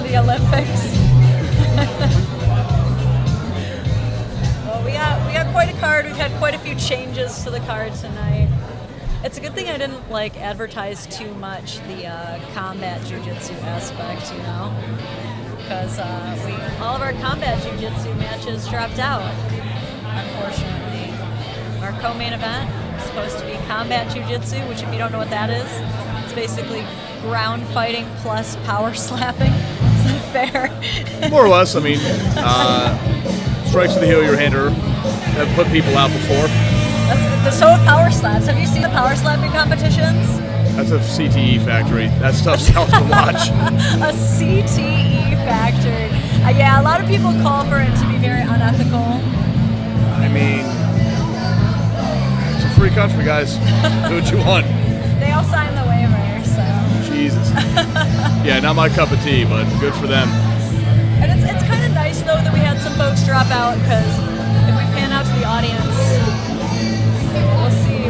to the Olympics. Well, we got quite a card. We've had quite a few changes to the card tonight. It's a good thing I didn't advertise too much the combat jiu-jitsu aspect, because all of our combat jiu-jitsu matches dropped out, unfortunately. Our co-main event is supposed to be combat jiu-jitsu, which, if you don't know what that is, it's basically ground fighting plus power slapping. Is that fair? More or less. I mean, strikes to the heel of your hander have put people out before. So have power slaps. Have you seen the power slapping competitions? That's a CTE factory. That stuff's tough to watch. A CTE factory. Yeah, a lot of people call for it to be very unethical. I mean, it's a free country, guys. Do what you want. They all signed the waiver, so. Jesus. Yeah, not my cup of tea, but good for them. And it's kind of nice, though, that we had some folks drop out, because if we pan out to the audience,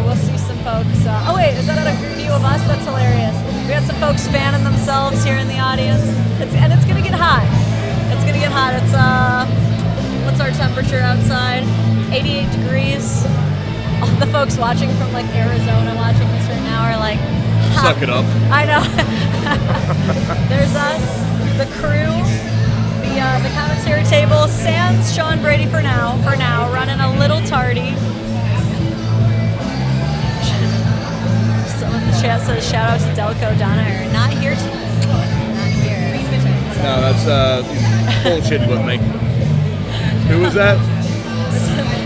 we'll see some folks. Oh wait, is that a view of us? That's hilarious. We had some folks fanning themselves here in the audience. It's gonna get hot. It's gonna get hot. It's what's our temperature outside? 88 degrees. All the folks watching from Arizona watching this right now are like, suck it up. I know. There's us, the crew, the commentary table. Sans Sean Brady for now, running a little tardy. Someone in the chat says, shout out to Delco Donaher. Not here tonight. Not here. No, that's bullshitting with me. Who was that?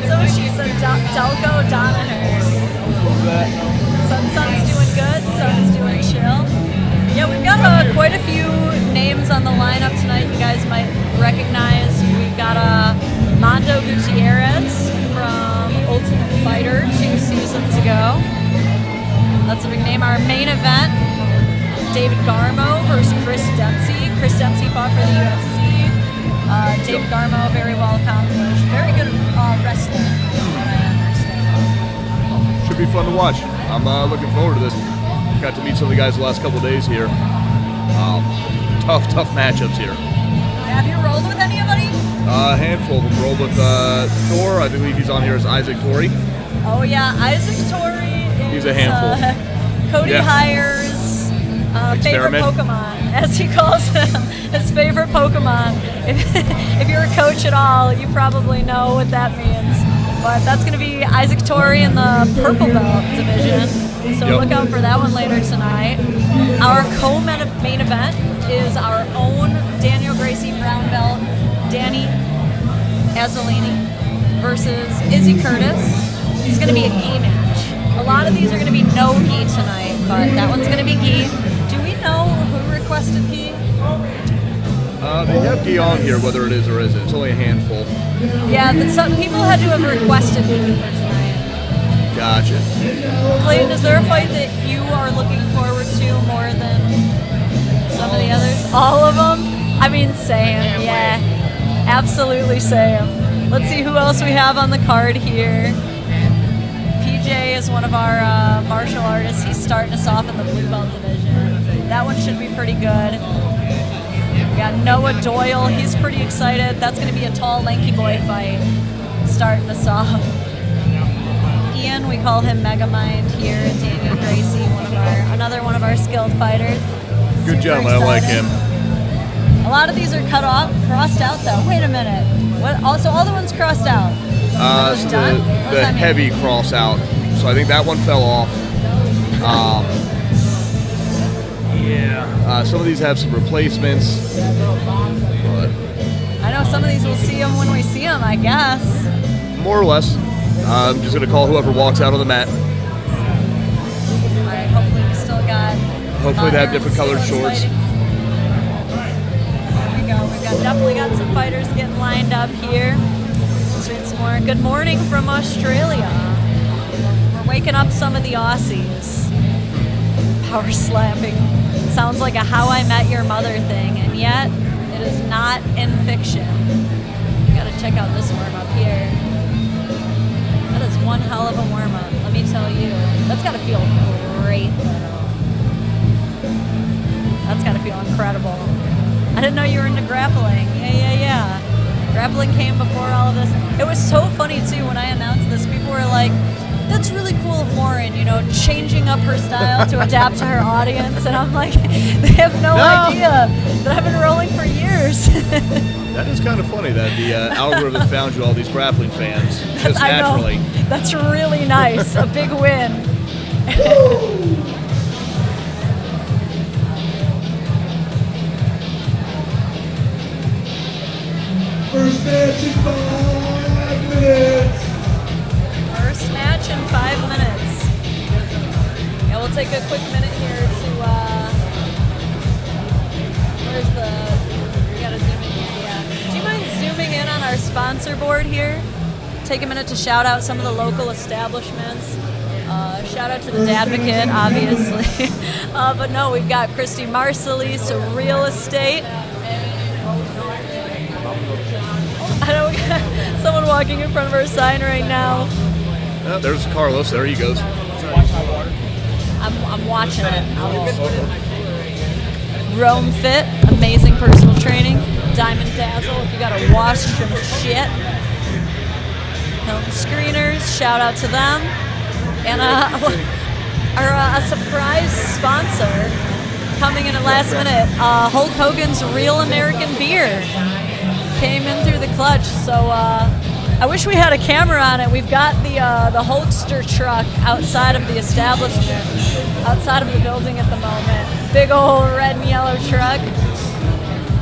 So she said, Delco Donaher. What was that? Sun's doing good. Sun's doing chill. Yeah, we've got quite a few names on the lineup tonight you guys might recognize. We've got Mondo Gutierrez from Ultimate Fighter 2 seasons ago. That's a big name. Our main event, David Garmo versus Chris Dempsey. Chris Dempsey fought for the UFC. David Garmo, very well accomplished. Very good wrestler, from what I understand. Should be fun to watch. I'm looking forward to this. Got to meet some of the guys the last couple of days here. Tough matchups here. Have you rolled with anybody? A handful of them. Rolled with Thor. I believe he's on here as Isaac Torrey. Oh yeah, Isaac Torrey. He's a handful. Cody Hier's favorite Pokemon, as he calls him, his favorite Pokemon. If you're a coach at all, you probably know what that means. But that's going to be Isaac Torrey in the purple belt division. So look out for that one later tonight. Our co-main event is our own Daniel Gracie brown belt, Danny Azzolini versus Izzy Curtis. It's going to be a gi match. A lot of these are going to be no gi tonight, but that one's going to be gi. Do we know who requested gi? They have gi on here, whether it is or isn't. It's only a handful. Yeah, some people had to have requested gi for tonight. Gotcha. Clayton, is there a fight that you are looking forward to more than some of the others? All of them? I mean, same. Yeah, absolutely same. Let's see who else we have on the card here. PJ is one of our martial artists. He's starting us off in the blue belt division. That one should be pretty good. We got Noah Doyle. He's pretty excited. That's going to be a tall, lanky boy fight starting us off. Ian, we call him Megamind here. Daniel Gracie, another one of our skilled fighters. Good job. I like him. A lot of these are crossed out though. Wait a minute. What? Also, all the ones crossed out. So the heavy cross out. So I think that one fell off. Some of these have some replacements. But I know some of these we'll see them when we see them, I guess. More or less. I'm just going to call whoever walks out on the mat. All right, hopefully we still got... Hopefully they have different colored shorts. There we go. We've definitely got some fighters getting lined up here. Let's read some more. Good morning from Australia. We're waking up some of the Aussies. Power slapping. Sounds like a How I Met Your Mother thing, and yet it is not in fiction. You gotta check out this warm-up here. That is one hell of a warm-up, let me tell you. That's gotta feel great, though. That's gotta feel incredible. I didn't know you were into grappling. Yeah. Grappling came before all of this. It was so funny, too, when I announced this. People were like, that's really cool of Lauren, changing up her style to adapt to her audience. And I'm like, they have no idea that I've been rolling for years. That is kind of funny that the algorithm found you all these grappling fans just naturally. I know. That's really nice. A big win. First match in 5 minutes. First match in 5 minutes. Yeah, we'll take a quick minute here to, where's we gotta zoom in here, yeah. Do you mind zooming in on our sponsor board here? Take a minute to shout out some of the local establishments. Shout out to the Dadvocate, obviously. But no, we've got Christy Marcelis, Real Estate. I know we got someone walking in front of our sign right now. Oh, there's Carlos. There he goes. I'm watching it. Rome Fit, amazing personal training. Diamond Dazzle, if you gotta wash some shit. Hilton Screeners, shout out to them. And our surprise sponsor coming in at last minute, Hulk Hogan's Real American Beer came in through the clutch. So I wish we had a camera on it. We've got the Hulkster truck outside of the establishment, outside of the building at the moment. Big old red and yellow truck.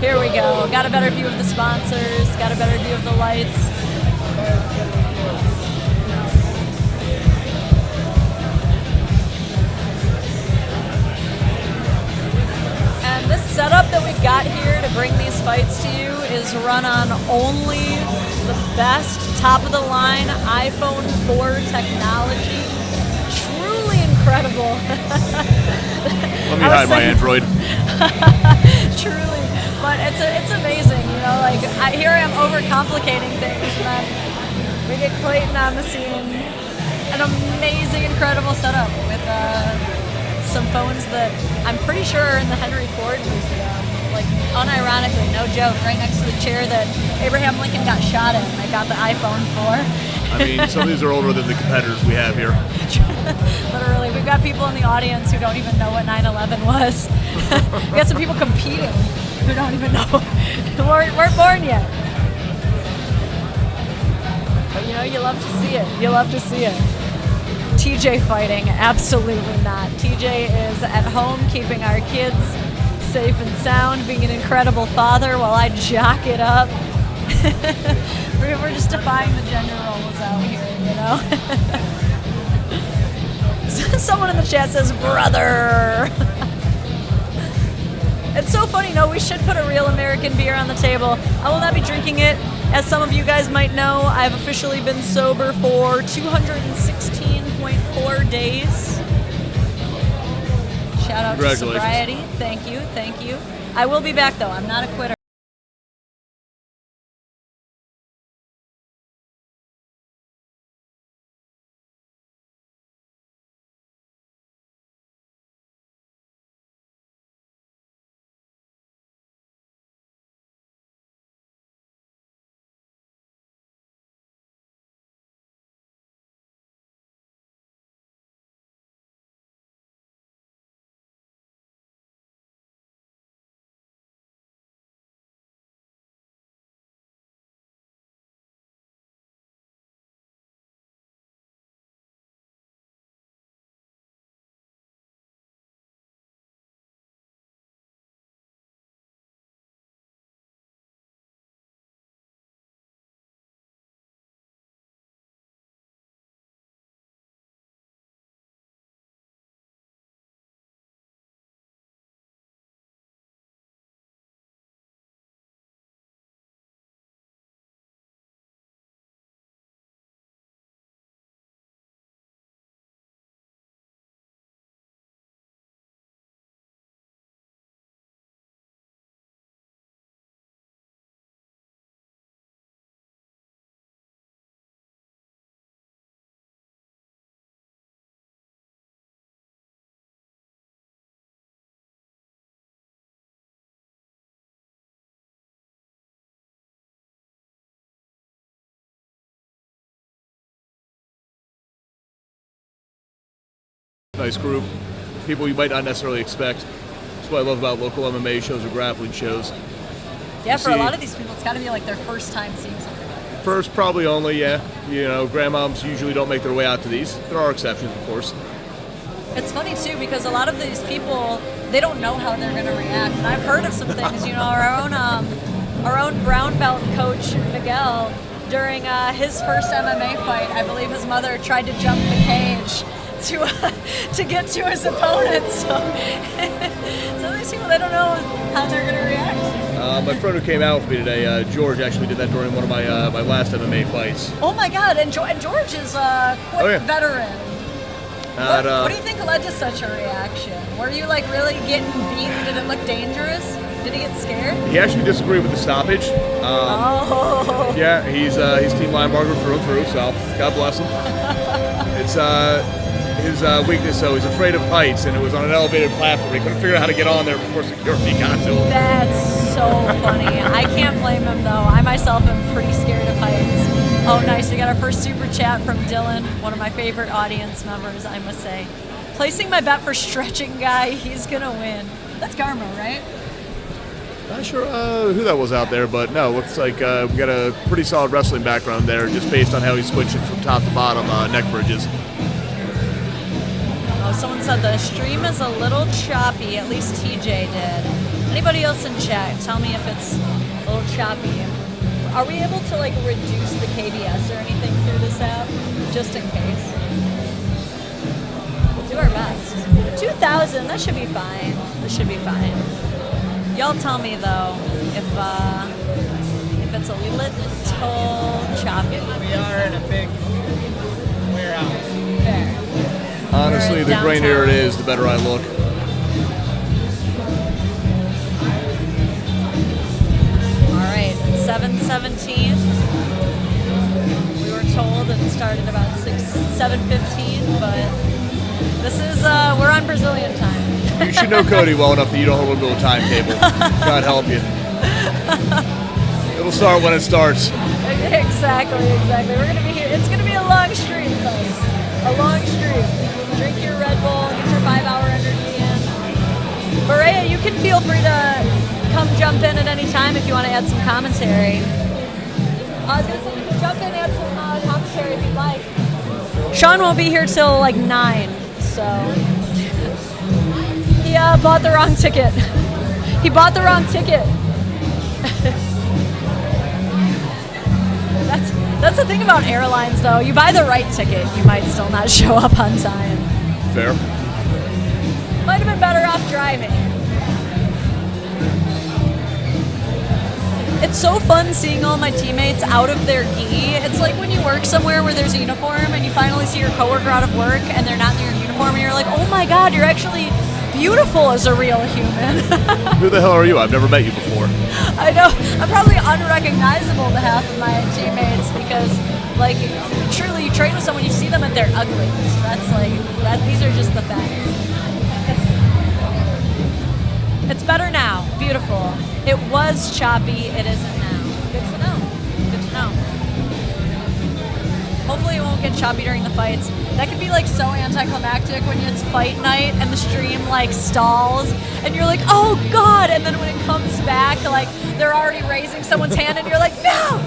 Here we go. Got a better view of the sponsors. Got a better view of the lights. And this setup that we've got here to bring these fights to you is run on only the best top-of-the-line iPhone 4 technology. Truly incredible. Let me hide my Android. Truly. But it's amazing, here I am overcomplicating things, and then we get Clayton on the scene. An amazing, incredible setup with some phones that I'm pretty sure are in the Henry Ford Museum. Like, unironically, no joke, right next to the chair that Abraham Lincoln got shot in. I got the iPhone 4. I mean, some of these are older than the competitors we have here. Literally, we've got people in the audience who don't even know what 9/11 was. We got some people competing who don't even know. weren't born yet. But you love to see it. You love to see it. TJ fighting, absolutely not. TJ is at home keeping our kids safe and sound, being an incredible father while I jock it up. We're just defying the gender roles out here, Someone in the chat says, brother. It's so funny, we should put a Real American Beer on the table. I will not be drinking it. As some of you guys might know, I've officially been sober for 216.4 days. Shout out to sobriety. Thank you. I will be back, though. I'm not a quitter. Nice group. People you might not necessarily expect. That's what I love about local MMA shows or grappling shows. Yeah, for a lot of these people, it's got to be like their first time seeing something. First, probably only, yeah. You know, grandmoms usually don't make their way out to these. There are exceptions, of course. It's funny, too, because a lot of these people, they don't know how they're going to react. And I've heard of some things, you know, our own brown belt coach, Miguel, during his first MMA fight, I believe his mother tried to jump the cage to get to his opponent. So these people, they don't know how they're going to react. My friend who came out with me today, George, actually did that during one of my my last MMA fights. Oh my God! And George is quite veteran. What do you think led to such a reaction? Were you like really getting beaten? Did it look dangerous? Did he get scared? He actually disagreed with the stoppage. Yeah, he's Team Linebarger through and through, so God bless him. It's his weakness, though. He's afraid of heights, and it was on an elevated platform. He couldn't figure out how to get on there before security got to him. That's so funny. I can't blame him, though. I myself am pretty scared of heights. Oh, nice. We got our first super chat from Dylan, one of my favorite audience members, I must say. Placing my bet for stretching guy. He's going to win. That's Garmo, right? Not sure who that was out there, but no, looks like we got a pretty solid wrestling background there, just based on how he's switching from top to bottom neck bridges. Oh, someone said the stream is a little choppy, at least TJ did. Anybody else in chat, tell me if it's a little choppy. Are we able to like reduce the KBS or anything through this app, just in case? We'll do our best. 2,000, that should be fine. This should be fine. Y'all tell me though if it's a little choppy. We are in a big warehouse. Fair. Honestly, the grainier it is, the better I look. All right, 7:17. We were told it started about 7:15, but this is we're on Brazilian time. You should know Cody well enough that you don't hold a little timetable. God help you. It'll start when it starts. Exactly. We're gonna be here. It's gonna be a long stream, folks. A long stream. Drink your Red Bull, get your 5-hour energy in. Berea, you can feel free to come jump in at any time if you want to add some commentary. I was gonna say you can jump in and add some commentary if you'd like. Sean won't be here till like 9, so. He bought the wrong ticket. He bought the wrong ticket. That's the thing about airlines, though. You buy the right ticket, you might still not show up on time. Fair. Might have been better off driving. It's so fun seeing all my teammates out of their gi. It's like when you work somewhere where there's a uniform and you finally see your coworker out of work and they're not in their uniform and you're like, oh my God, you're actually beautiful as a real human. Who the hell are you? I've never met you before. I know. I'm probably unrecognizable to half of my teammates because, like, truly, you train with someone, you see them at their ugliest. That's like, these are just the facts. It's better now. Beautiful. It was choppy. It isn't now. Good to know. Good to know. Hopefully it won't get choppy during the fights. That could be like so anticlimactic when it's fight night and the stream like stalls and you're like, oh God, and then when it comes back, like they're already raising someone's hand and you're like, no.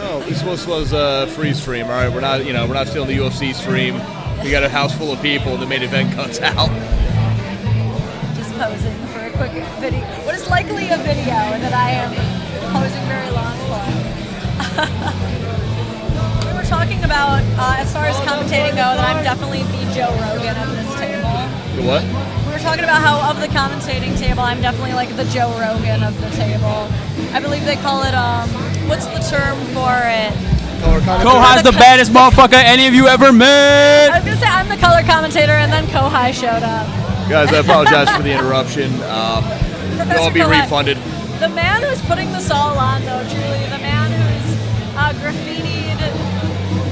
Oh, this was a free stream, all right? We're not stealing the UFC stream. We got a house full of people. The main event cuts out. Just posing for a quick video. What is likely a video that I am posing very long for. We were talking about, as far as commentating go, that I'm definitely the Joe Rogan of this table. The what? We were talking about how of the commentating table, I'm definitely like the Joe Rogan of the table. I believe they call it, what's the term for it? COHI's the baddest motherfucker any of you ever met. I was going to say I'm the color commentator, and then COHI showed up. Guys, I apologize for the interruption. You'll all be refunded. The man who's putting this all on, though, truly, the man whose graffitied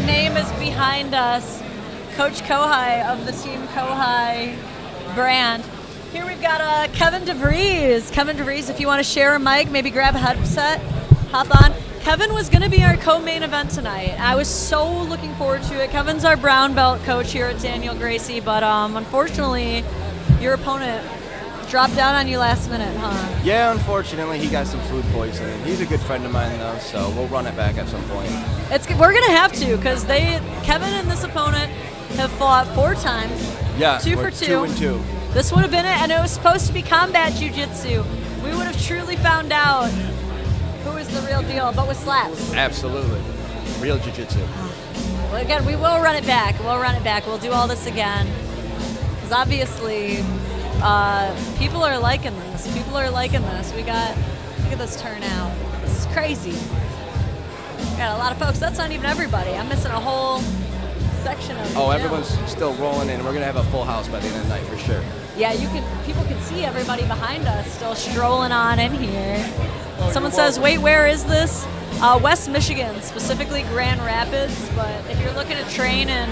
name is behind us, Coach COHI of the Team COHI brand. Here we've got Kevin DeVries. Kevin DeVries, if you want to share a mic, maybe grab a headset, hop on. Kevin was going to be our co-main event tonight. I was so looking forward to it. Kevin's our brown belt coach here at Daniel Gracie, but unfortunately, your opponent dropped down on you last minute, huh? Yeah, unfortunately, he got some food poisoning. He's a good friend of mine, though, so we'll run it back at some point. We're going to have to, because Kevin and this opponent have fought 4 times. Yeah, 2 for 2. 2 and 2. This would have been it, and it was supposed to be combat jiu-jitsu. We would have truly found out who was the real deal, but with slaps. Absolutely. Real jiu-jitsu. Well, again, we will run it back. We'll do all this again. Because obviously, people are liking this. Look at this turnout. This is crazy. We got a lot of folks. That's not even everybody. I'm missing a whole section of the gym. Everyone's still rolling in. We're going to have a full house by the end of the night for sure. Yeah, people can see everybody behind us still strolling on in here. Someone says, wait, where is this? West Michigan, specifically Grand Rapids, but if you're looking to train in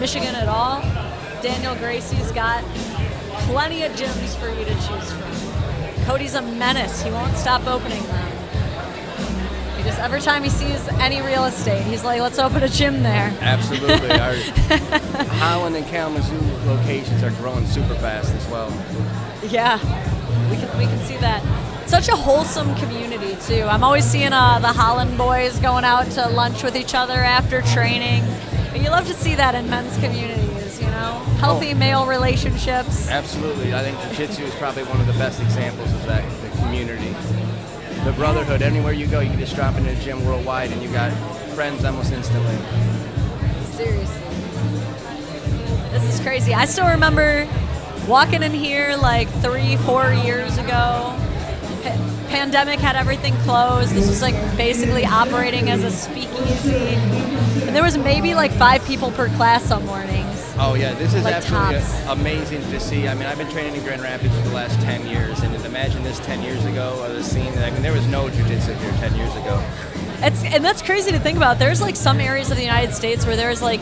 Michigan at all, Daniel Gracie's got plenty of gyms for you to choose from. Cody's a menace. He won't stop opening them. Every time he sees any real estate, he's like, let's open a gym there. Absolutely. Our Holland and Kalamazoo locations are growing super fast as well. Yeah, we can see that. Such a wholesome community, too. I'm always seeing the Holland boys going out to lunch with each other after training. And you love to see that in men's communities, healthy male relationships. Absolutely. I think jiu-jitsu is probably one of the best examples of that, the community. The brotherhood, anywhere you go, you can just drop into a gym worldwide and you got friends almost instantly. Seriously. This is crazy. I still remember walking in here like 3-4 years ago. Pandemic had everything closed. This was like basically operating as a speakeasy. And there was maybe like 5 people per class some mornings. Oh yeah, this is like absolutely tops. Amazing to see. I mean, I've been training in Grand Rapids for the last 10 years, and imagine this 10 years ago, the scene. I mean, there was no jiu-jitsu here 10 years ago. And that's crazy to think about. There's like some areas of the United States where there's like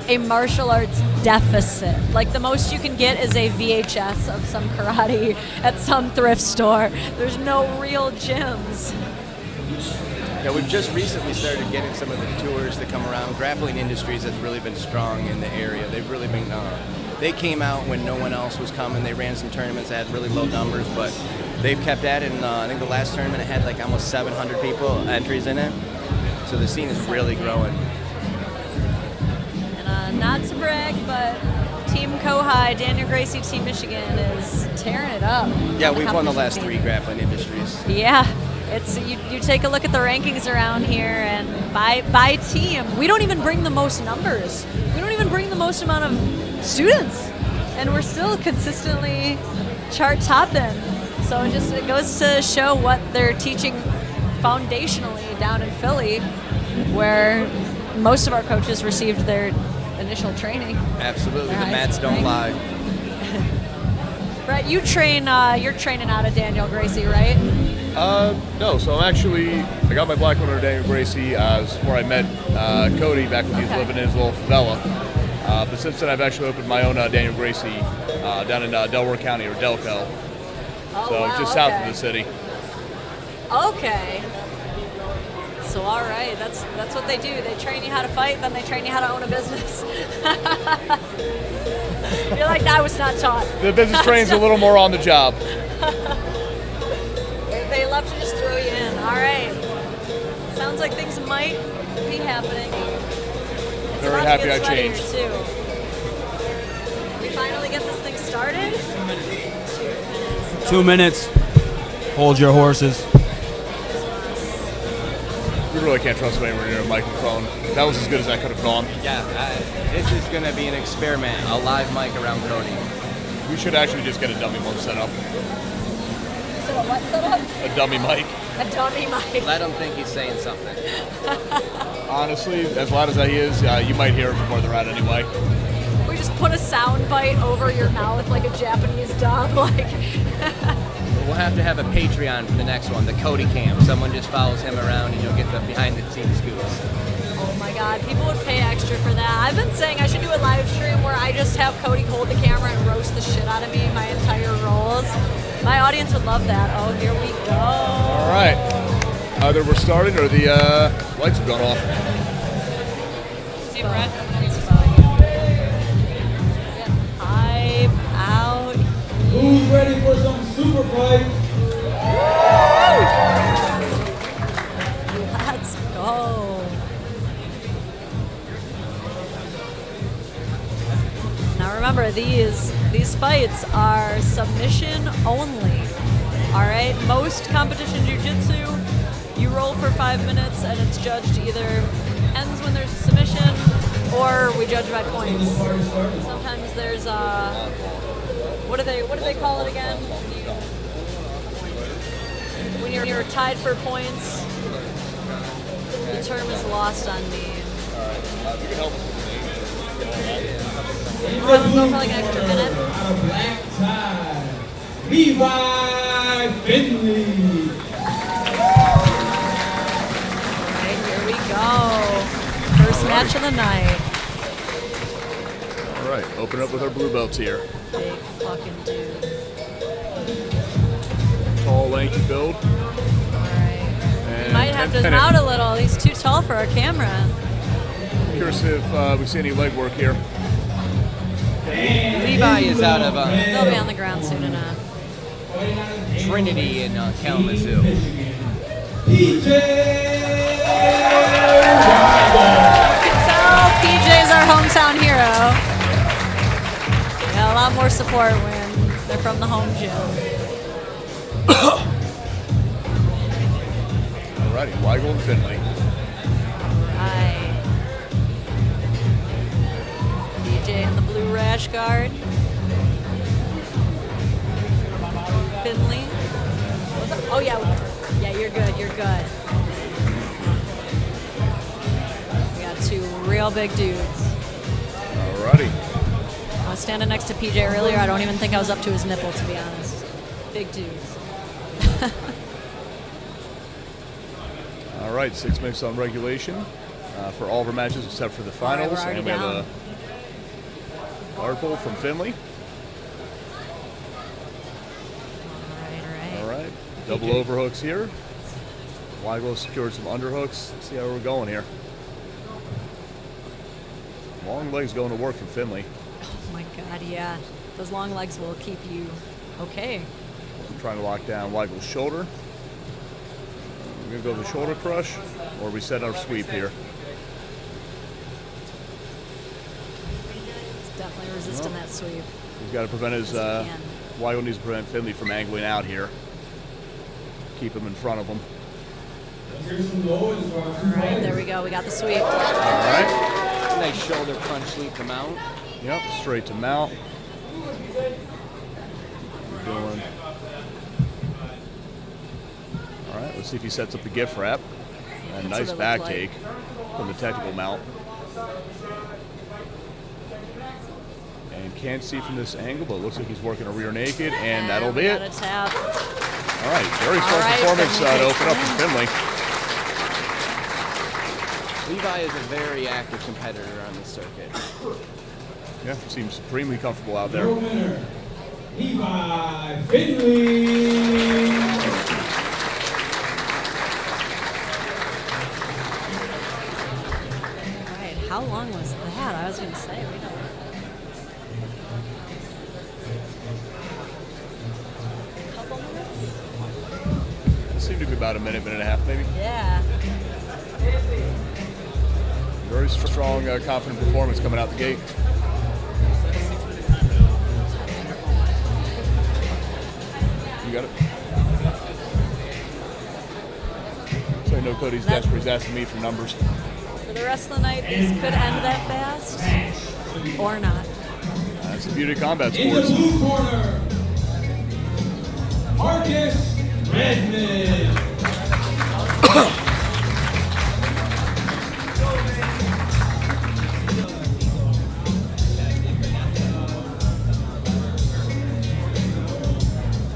a martial arts deficit. Like the most you can get is a VHS of some karate at some thrift store. There's no real gyms. Yeah, we've just recently started getting some of the tours to come around. Grappling Industries has really been strong in the area. They've really been, they came out when no one else was coming. They ran some tournaments that had really low numbers, but they've kept at it. And I think the last tournament it had like almost 700 people entries in it. So the scene is really growing. And not to brag, but Team COHI, Daniel Gracie, Team Michigan is tearing it up. Yeah, we've won the last 3 Grappling Industries. Yeah. It's you take a look at the rankings around here, and by team, we don't even bring the most numbers. We don't even bring the most amount of students, and we're still consistently chart topping. So it goes to show what they're teaching foundationally down in Philly, where most of our coaches received their initial training. Absolutely, the mats don't lie. Right, you're training out of Daniel Gracie, right? No, so I got my black belt under Daniel Gracie where I met Cody back when he was living in his little favela. But since then, I've actually opened my own Daniel Gracie down in Delaware County, or Delco. Just south of the city. Okay. So all right, that's what they do. They train you how to fight, then they train you how to own a business. You're like, I was not taught. The business training's a little more on the job. They love to just throw you in. All right. Sounds like things might be happening. Very happy I changed. Too. We finally get this thing started. 2 minutes. Hold your horses. We really can't trust anyone near a microphone. That was as good as I could have gone. Yeah, this is going to be an experiment, a live mic around Cody. We should actually just get a dummy one set up. So what set up? A dummy mic. A dummy mic. Let him think he's saying something. Honestly, as loud as he is, you might hear him from where they're at anyway. We just put a sound bite over your mouth like a Japanese dub. We'll have to have a Patreon for the next one, the Cody Cam. Someone just follows him around and you'll get the behind-the-scenes scoops. Oh my God, people would pay extra for that. I've been saying I should do a live stream where I just have Cody hold the camera and roast the shit out of me my entire rolls. My audience would love that. Oh, here we go. All right. Either we're starting or the lights have gone off. Same breath. I'm out. Who's ready for some super fight? Let's go. Now remember, these fights are submission only. All right. Most competition jiu-jitsu, you roll for 5 minutes and it's judged either ends when there's a submission or we judge by points. Sometimes there's what do they call it again? When you're tied for points, the term is lost on me. We'll go for like an extra minute. Black tie, Levi Finley. Alright, here we go. First match of the night. All right, open up with our blue belts here. Big fucking dude. Tall, lanky build. Alright. And Might have to and mount a little. He's too tall for our camera. Curious if we see any leg work here. Levi is out of They'll be on the ground soon enough. Trinity in Kalamazoo. PJ. So PJ's our hometown hero. Yeah, a lot more support when they're from the home gym. Alrighty, Weigel and Finley. Right. PJ in the blue rash guard. Finley. Oh yeah, you're good. You're good. We got two real big dudes. Alrighty. I was standing next to PJ earlier. I don't even think I was up to his nipple, to be honest. Big dudes. All right, 6 minutes on regulation for all of our matches except for the finals. we're already And we have down. a guard pull from Finley. All right, double overhooks here. Weigel secured some underhooks. Let's see how we're going here. Long legs going to work from Finley. Oh my God, yeah. Those long legs will keep you okay. I'm trying to lock down Weigel's shoulder. We're going to go with the shoulder crush, or we set our sweep here. It's definitely resisting that sweep. He's got to prevent his. Yes, he can. Weigel needs to prevent Finley from angling out here. Keep him in front of him. All right, there we go. We got the sweep. All right. Nice shoulder crunch sweep to mount. Yep, straight to mount. We're doing. All right, let's see if he sets up the gift wrap. And That's nice what it back looked like. take from the technical mount. And can't see from this angle, but it looks like he's working a rear naked, and that'll be it. Got a tap. All right, very strong right, performance Finley to takes open up it. for Finley. Levi is a very active competitor on the circuit. Yeah, seems supremely comfortable out there. Your winner, Levi Finley. All right, how long was that? I was going to say, we don't. Couple minutes? It seemed to be about a minute and a half, maybe. Yeah. Very strong, confident performance coming out the gate. You got it. So I know Cody's desperate. He's asking me for numbers. For the rest of the night, this could end that fast or not. That's the beauty of combat In the sports. blue corner, Marcus Redmond.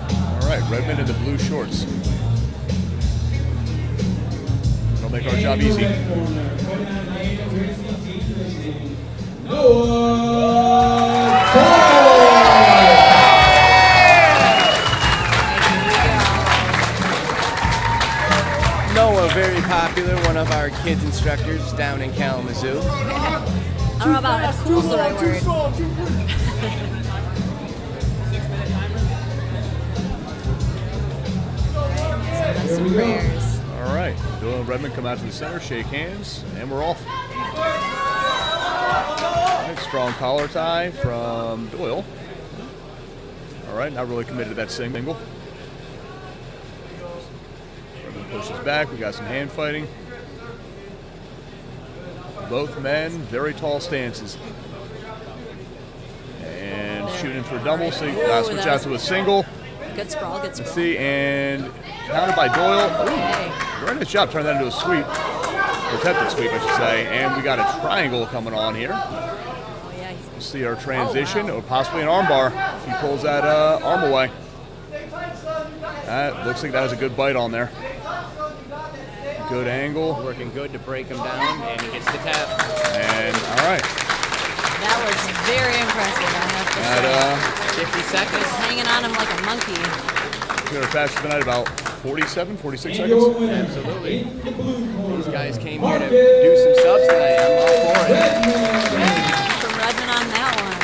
All right, Redmond in the blue shorts. It'll make our job easy. Noah very popular, one of our kids instructors down in Kalamazoo. I don't know about that's cool is the right word. Send us some prayers. All right, Doyle and Redmond come out to the center, shake hands, and we're off. All right, strong collar tie from Doyle. All right, not really committed to that single. Redmond pushes back. We got some hand fighting. Both men, very tall stances. And shooting for a double, so switch out to a single. Good sprawl, good sprawl. Let's see, and countered by Doyle. Ooh, very nice job turning that into a sweep. Attempted sweep, I should say. And we got a triangle coming on here. Oh, yeah, We'll see our transition, or possibly an armbar if he pulls that arm away. That looks like that was a good bite on there. Good angle. Working good to break him down, and he gets the tap. And all right. That was very impressive, I have to say. 50 seconds. Hanging on him like a monkey. We're fastest tonight, about 47, 46 And your seconds. winner, Absolutely. in the blue corner, These guys came here to do some subs tonight. I'm all for it. Redmond. From Redmond on that one.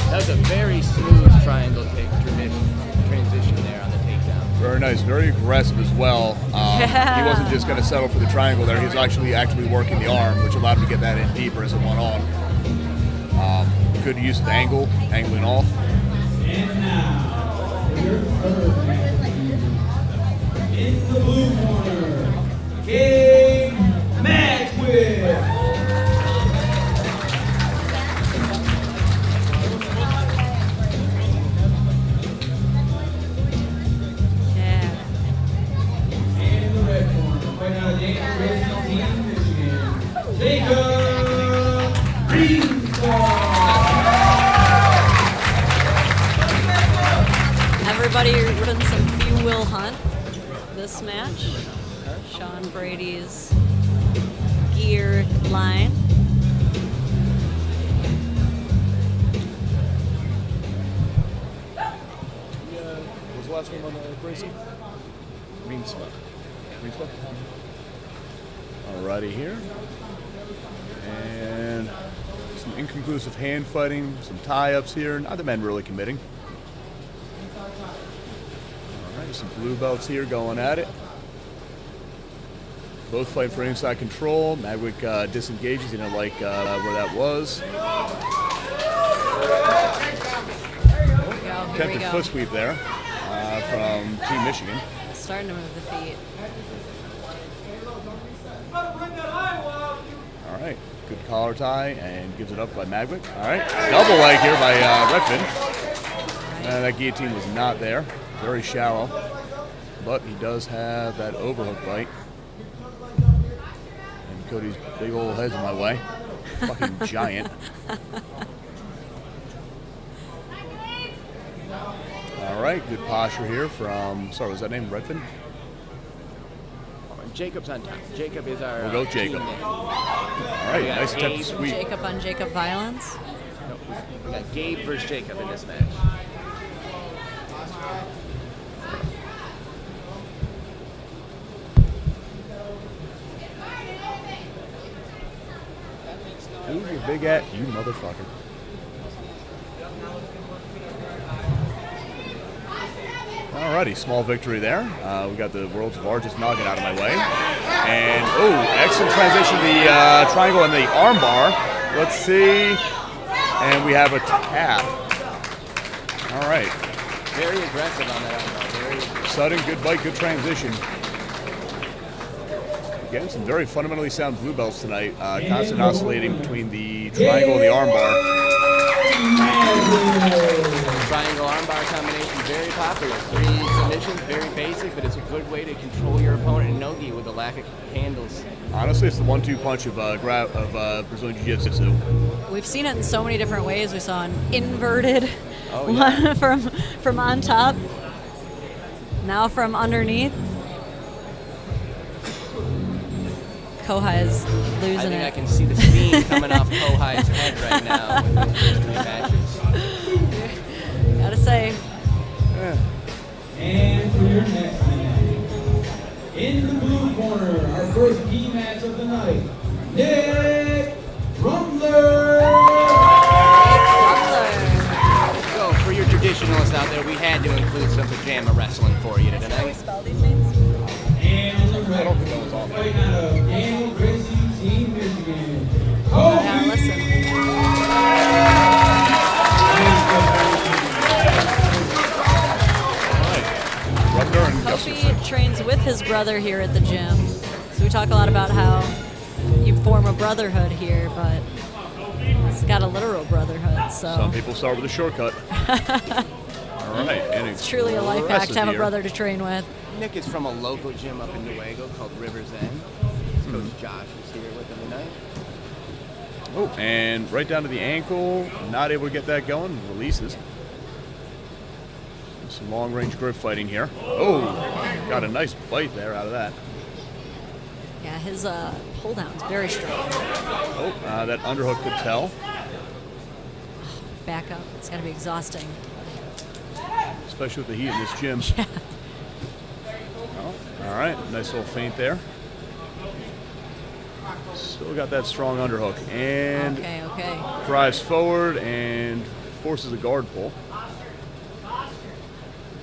That was a very smooth triangle kick transition there on the takedown. Very nice, very aggressive as well. He wasn't just going to settle for the triangle there. He was actually actively working the arm, which allowed him to get that in deeper as it went on. Good use of the angle, angling off. And now, for your third match, in the blue corner, Gabe Maxwell. Yeah. And in the red corner, fighting out of the Intermission, Michigan, Jacob Greenspall. Everybody running some few will hunt this match. Sean Brady's gear line. What was the last one on the Gracie? Greenspa. Alrighty here. And some inconclusive hand fighting, some tie-ups here. Neither men really committing. Alright, some blue belts here going at it. Both fight for inside control. Magwick disengages. He didn't like where that was. Here we Attempted go. foot sweep there from Team Michigan. Starting to move the feet. All right, good collar tie and gives it up by Magwick. All right, double leg here by Redmond. That guillotine was not there, very shallow, but he does have that overhook bite. And Cody's big old head's in my way, fucking giant. All right, good posture here from, sorry, was that name Redfin? Jacob's on top. Jacob is our. We'll go Jacob. teammate. All right, We got nice attempt to Gabe. sweep. Jacob on Jacob violence. No, we got Gabe versus Jacob in this match. Who's your big at, you motherfucker? Alrighty, small victory there. We got the world's largest noggin out of my way. And, excellent transition to the triangle and the armbar. Let's see. And we have a tap. All right. Very aggressive on that armbar. Very. Sudden, good bite, good transition. Again, some very fundamentally sound blue belts tonight. Constant oscillating between the triangle and the armbar. Triangle armbar combination, very popular. 3 submissions, very basic, but it's a good way to control your opponent in nogi with a lack of handles. Honestly, it's the 1-2 punch of Brazilian Jiu Jitsu. We've seen it in so many different ways. We saw an inverted yeah. one from on top. Now from underneath. COHI is losing I think it. I can see the steam coming off COHI's head right now with these three matches. Gotta say. And for your next match, in the blue corner, our first key match of the night, Nick Rumler. So for your traditionalists out there, we had to include some pajama wrestling for you How we tonight. spell these names? And on the red corner, fighting out of Daniel, Gracie, Team Michigan, Cody Yeah, listen. Rumler and Kofi Gustafson. trains with his brother here at the gym. So we talk a lot about how you form a brotherhood here, but it's got a literal brotherhood. So Some people start with a shortcut. All right. And it's truly a life hack to have a brother to train with. Nick is from a local gym up in Nuevo called River's End. Coach Josh is here with him tonight. Oh, and right down to the ankle. Not able to get that going. Releases. Some long-range grip fighting here. Oh, got a nice bite there out of that. Yeah, his pull down is very strong. Oh, that underhook could tell. Back up. It's got to be exhausting. Especially with the heat in this gym. Oh, all right, nice little feint there. Still got that strong underhook. And Okay. drives forward and forces a guard pull. I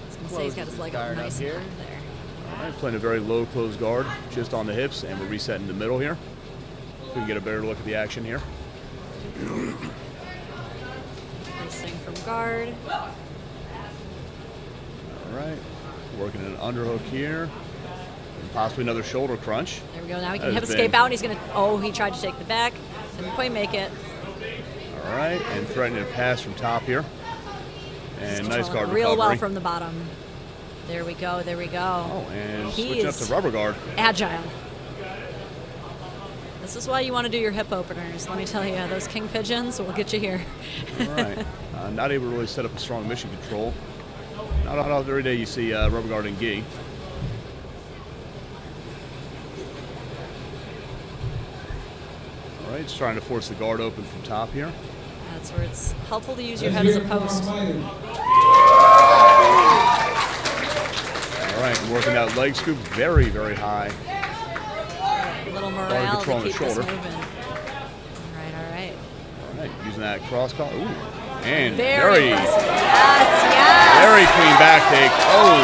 was gonna say he's got his leg up Guard up nice here. and high there. All right, playing a very low close guard just on the hips, and we're resetting the middle here. So we can get a better look at the action here. Racing from guard. All right, working an underhook here. And possibly another shoulder crunch. There we go. Now he That can hip has escape been- out. And he's gonna. Oh, he tried to take the back. Didn't quite make it. All right, and threatening to pass from top here. And nice Controlling guard real recovery. well from the bottom. There we go. There we go. Oh, and He switching up is to rubber guard. agile. This is why you want to do your hip openers. Let me tell you, those king pigeons will get you here. All right, not able to really set up a strong mission control. Not every day you see rubber guard and gi. All right, it's trying to force the guard open from top here. That's where it's helpful to use your head as a post. All right, working that leg scoop very, very high. A little morale control on to the keep this shoulder. moving. All right. All right, using that cross collar. Ooh, and Very very impressive. Yes. very clean back take. Oh,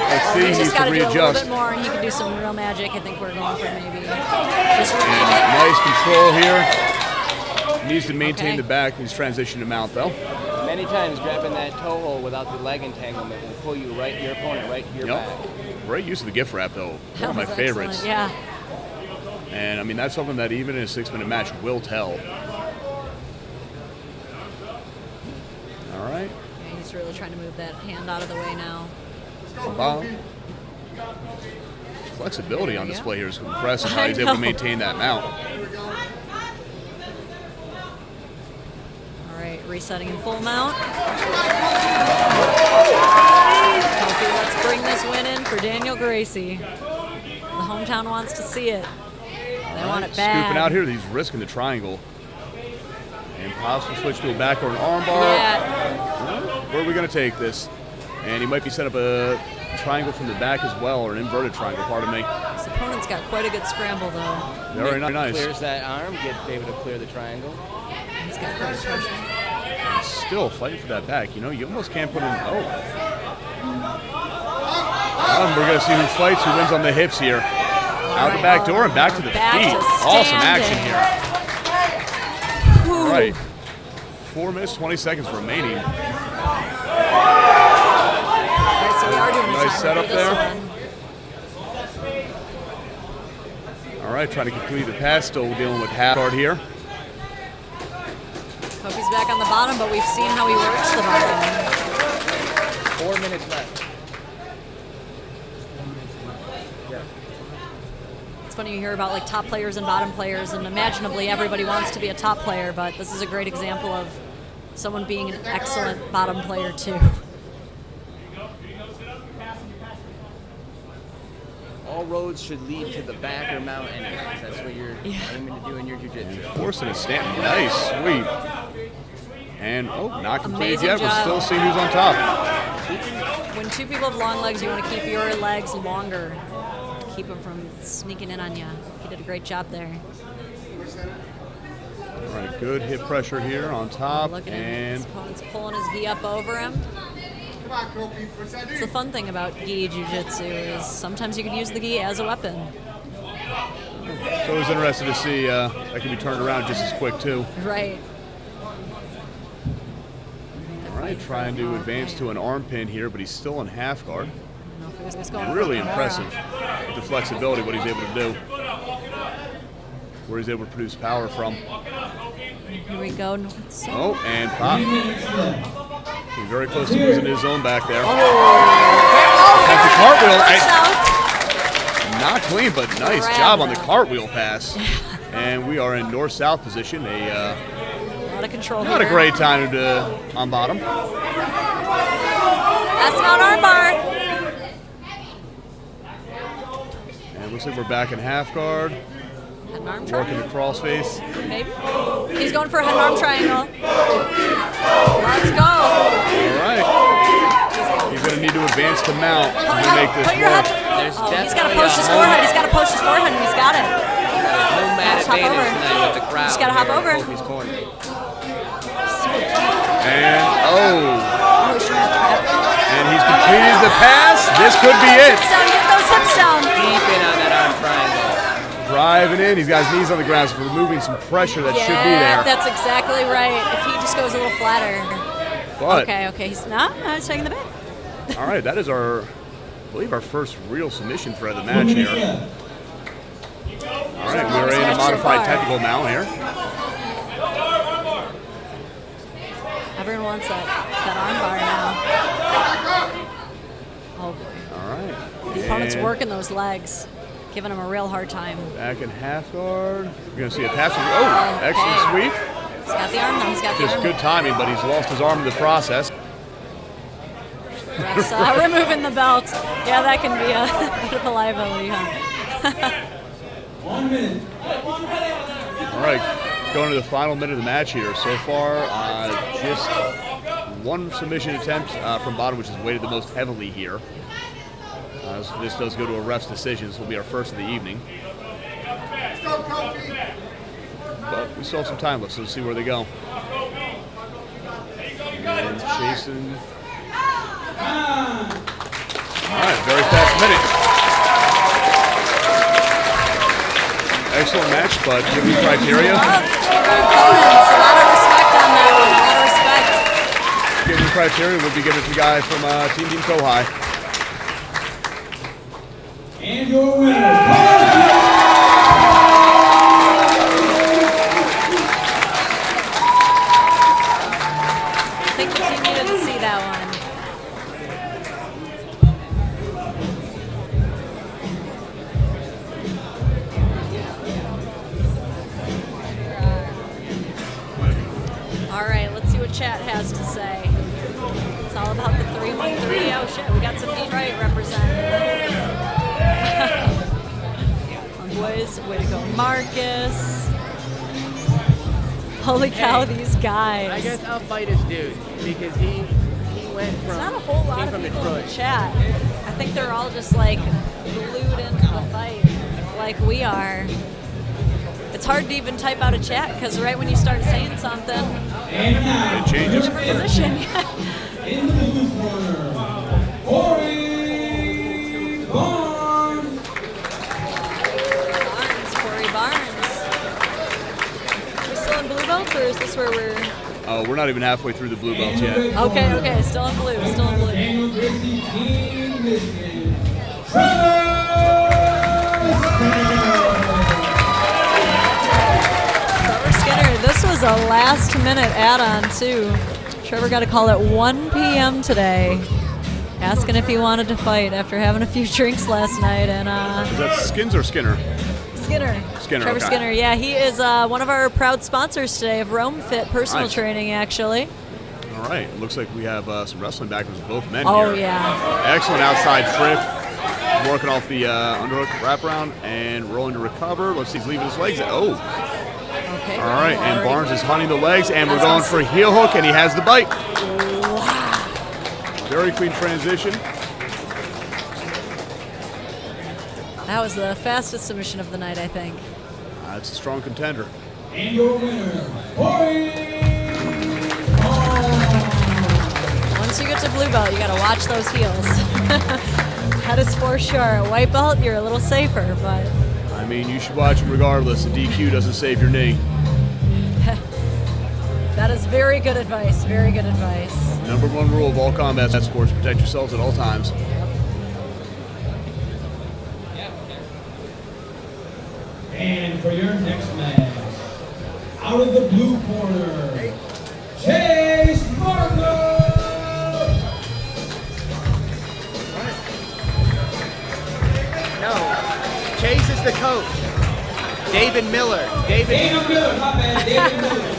let's see, He's he needs just got to to do a little readjust. bit more, and he can do some real magic. I think we're going for maybe just And reading it. nice control here. Needs to maintain Okay. the back. He's transitioned to mount though. Many times grabbing that toe hold without the leg entanglement will pull you right, your opponent right to your Yep. back. Great use of the gift wrap though. That One of my was favorites. excellent. Yeah. And I mean, that's something that even in a 6-minute match will tell. All right. Yeah, he's really trying to move that hand out of the way now. Wow. Flexibility There on we display go. here is impressive. How I he's able to know. maintain that mount. All right, resetting in full mount. Kofi, let's bring this win in for Daniel Gracie. The hometown wants to see it. They want it bad. Scooping out here, he's risking the triangle. And possible switch to a back or an armbar. Yeah. Where are we going to take this? And he might be set up a triangle from the back as well, or an inverted triangle, pardon me. His opponent's got quite a good scramble, though. Very nice. Clears that arm, get able to clear the triangle. He's got great pressure. And still fighting for that back. You know, you almost can't put in. Oh. We're going to see who fights, who wins on the hips here. Out the back door and back to the Back feet. to Awesome action standing. here. All right. 4 minutes, 20 seconds remaining. All right, so we are doing a Nice timer setup for this there. one. All right, trying to complete the pass. Still dealing with half guard here. Kofi's back on the bottom, but we've seen how he works the bottom. 4 minutes left. It's funny you hear about like top players and bottom players, and imaginably everybody wants to be a top player, but this is a great example of someone being an excellent bottom player too. Oh, all roads should lead to the back or mount anyways. That's what you're aiming to do in your jiu-jitsu. Forcing a stand. Nice, sweet. And, not completed Amazing yet, but job. still seeing who's on top. When two people have long legs, you want to keep your legs longer. Keep them from sneaking in on you. He did a great job there. All right, good hip pressure here on top. Look at him. And His opponent's pulling his gi up over him. It's the fun thing about gi jiu-jitsu is sometimes you can use the gi as a weapon. it's always interesting to see that can be turned around just as quick, too. Right. All right, trying to advance to an arm pin here, but he's still in half guard. I don't know if he was going Really for a impressive with the flexibility, what he's able to do. Where he's able to produce power from. Here we go. Oh, and pop. He's very close to losing his zone back there. At the cartwheel. Not clean, but nice job on the cartwheel pass. And we are in north-south position. A lot of control Not here. a great time to on bottom. That's not our bar. And it looks like we're back in half guard. Head and arm Working the triangle. cross face. Maybe. He's going for a head and arm triangle. Let's go. All right. He's going to need to advance to mount to make this Put your work. head. He's got to post his forehead. He's got to post his forehead, and he's got it. No mad Hop over. advantage tonight with the crowd. Just gotta hop here in over. Kofi's corner. And, Oh, he's trying to and he's completed the pass. This could be it. hips down. Get those hips down. Deep in on that arm triangle. Driving in. He's got his knees on the ground, so removing some pressure that should be there. That's exactly right. If he just goes a little flatter. But, Okay. He's not. He's taking the back. all right, that is I believe our first real submission for the match here. All right, we're in a modified technical mount here. Everyone wants that arm bar now. Oh boy. All right. The opponent's And working those legs, giving him a real hard time. back in half guard. We're going to see a pass. Oh, excellent sweep. He's got the arm though. He's got the Just arm. good timing, but he's lost his arm in the process. Refs, removing the belt. Yeah, that can be a bit of a liability, huh? 1 minute. All right, going to the final minute of the match here. So far, just one submission attempt from bottom, which is weighted the most heavily here. So this does go to a ref's decision. This will be our first of the evening. But we still have some time left, so let's see where they go. And chasing. All right, very fast minute. Excellent match, but given the criteria. A lot of respect on that one. A lot of respect. Given the criteria, we'll be giving it to the guy from Team COHI. And your winner. I think the team needed to see that one. All right, let's see what chat has to say. It's all about the 313. Oh shit, we got some Detroit representing. Boys, way to go, Marcus. Holy cow, these guys. I guess I'll fight his dude because he went from. There's not a whole lot came of from people in Detroit. the chat. I think they're all just like glued into the fight, like we are. It's hard to even type out a chat because right when you start saying something, And now, It changes. different position. in the blue corner, Boris Barnes. Corey Barnes. We're still in blue belt, or is this where we're? We're not even halfway through the blue belts yet. Okay, still in blue, still in blue. Daniel Gracie, Team Michigan. Trevor Skinner. This was a last-minute add-on, too. Trevor got a call at 1 p.m. today, asking if he wanted to fight after having a few drinks last night. And Is that Skins or Skinner? Skinner. Trevor okay. Skinner, yeah. He is one of our proud sponsors today of Rome Fit Personal Nice. Training, actually. All right, looks like we have some wrestling backgrounds with both men Oh, here. yeah. Excellent outside trip. Working off the underhook wraparound and rolling to recover. Let's see, he's leaving his legs. Oh. Okay. All right, and Barnes is hunting the legs, and we're going for a heel hook, and he has the bite. Wow. Very clean transition. That was the fastest submission of the night, I think. It's a strong contender. And your winner, Boris. Once you get to blue belt, you got to watch those heels. That is for sure. A white belt, you're a little safer, but... I mean, you should watch him regardless. The DQ doesn't save your knee. That is very good advice. Very good advice. Number one rule of all combat sports: protect yourselves at all times. And for your next match, out of the blue corner, Chase Marco. No, Chase is the coach. David Miller. David Miller, my bad, David Miller.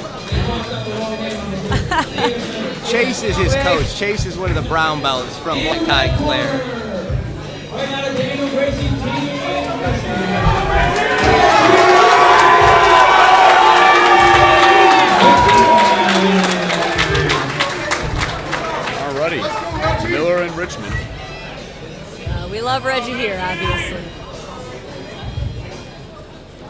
Chase is his coach. Chase is one of the brown belts from Black Tie Claire. Right out of the Gracie team. Alrighty, Miller and Richmond. We love Reggie here, obviously.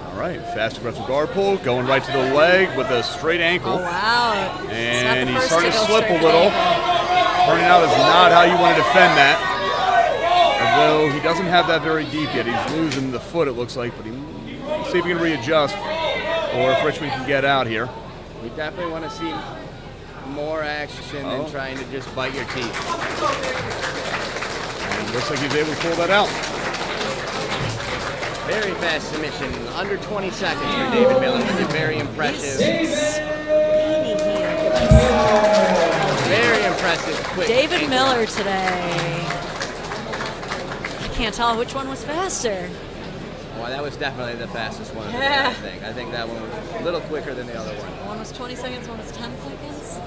All right, fast aggressive guard pull, going right to the leg with a straight ankle. Oh, wow. And he's starting to slip a little. Turning out is not how you want to defend that. Although he doesn't have that very deep yet. He's losing the foot, it looks like, but see if he can readjust or if Richmond can get out here. We definitely want to see more action than trying to just bite your teeth. And looks like he's able to pull that out. Very fast submission, under 20 seconds for David Miller, which is very impressive. Very impressive, quick. David Miller today. I can't tell which one was faster. Well, that was definitely the fastest one of the day, I think. I think that one was a little quicker than the other one. One was 20 seconds, one was 10 seconds.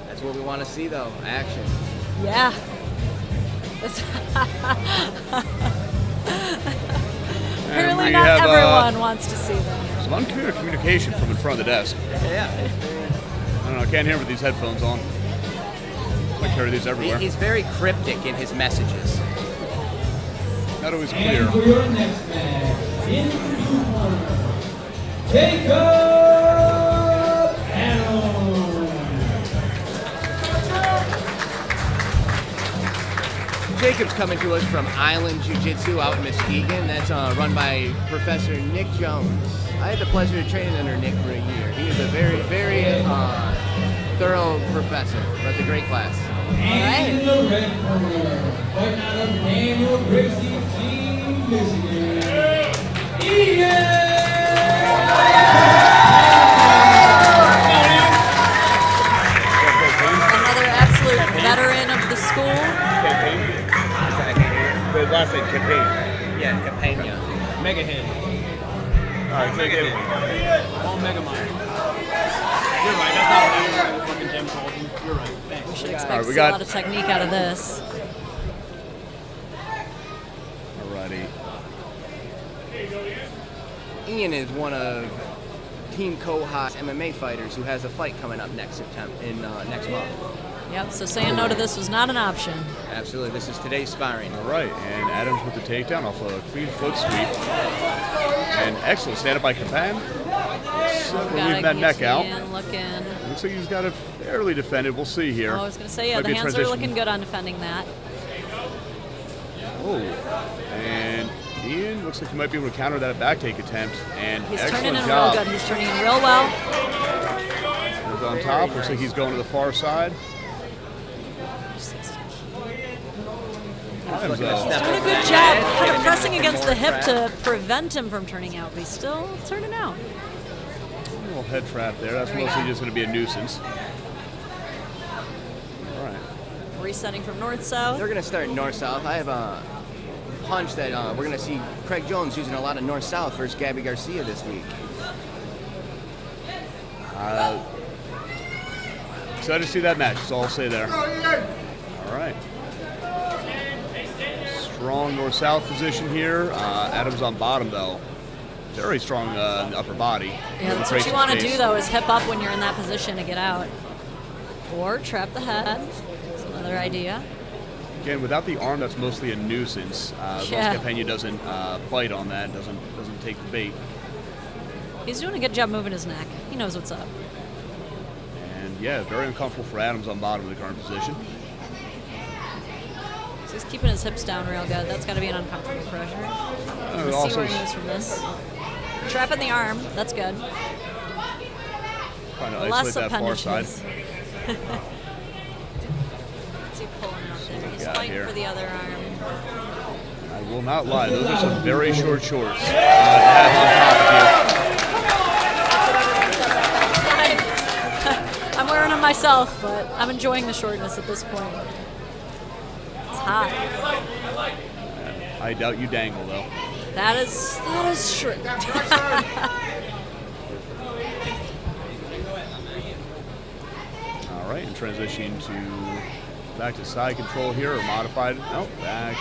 That's what we want to see, though, action. Yeah. Apparently not everyone wants to see that. Some unclear communication from in front of the desk. Yeah. I don't know, I can't hear with these headphones on. I carry these everywhere. He's very cryptic in his messages. Not always clear. And for your next match, in the blue corner, Jacob Jacob's coming to us from Island Jiu Jitsu out in Muskegon. That's run by Professor Nick Jones. I had the pleasure of training under Nick for a year. He is a very, very thorough professor. That's a great class. And in the red corner, fighting out of Daniel Gracie Team Michigan, Ian! Another absolute veteran of the school. The last name, Campaign. Yeah, Campagna. Mega hit. All right, take it. All Mega Mine. You're right, that's not what fucking Jim called him. You're right. Thanks. We should expect All right, to we see a got- lot of technique out of this. Alrighty. Ian is one of Team COHI's MMA fighters who has a fight coming up next month. Yep, so saying no to this was not an option. Absolutely, this is today's sparring. All right, and Adams with the takedown off a clean foot sweep. And excellent stand up by Capan. Leaving that neck out. Looking. Looks like he's got it fairly defended. We'll see here. Oh, I was going to say, yeah, Might the be a hands are transition. looking good on defending that. Oh, and Ian looks like he might be able to counter that back take attempt. And He's excellent turning in job. real good. He's turning in real well. He's on top. Looks like he's going to the far side. Adams, He's doing a good job kind of pressing against the hip to prevent him from turning out, but he's still turning out. a little head trap there. That's There we mostly go. just going to be a nuisance. All right. Resetting from north-south. They're going to start north-south. I have a hunch that we're going to see Craig Jones using a lot of north-south versus Gabby Garcia this week. Excited to see that match. That's all I'll say there. All right. strong north-south position here. Adams on bottom, though. Very strong upper body. Yeah, that's what you want to do, though, is hip up when you're in that position to get out. Or trap the head. That's another idea. Again, without the arm, that's mostly a nuisance. Yeah. Pena doesn't bite on that, doesn't take the bait. He's doing a good job moving his neck. He knows what's up. And yeah, very uncomfortable for Adams on bottom of the current position. So he's keeping his hips down real good. That's got to be an uncomfortable pressure. Let's see where he moves from this. Trapping the arm. That's good. Trying to Less isolate that far side. appendages. What's he pulling up there? He's fighting here for the other arm. I will not lie, those are some very short shorts to have on top of I'm wearing them myself, but I'm enjoying the shortness at this point. It's hot. you. I doubt you dangle, though. That is true. All right, and transitioning to back to side control here, or modified. Nope, back.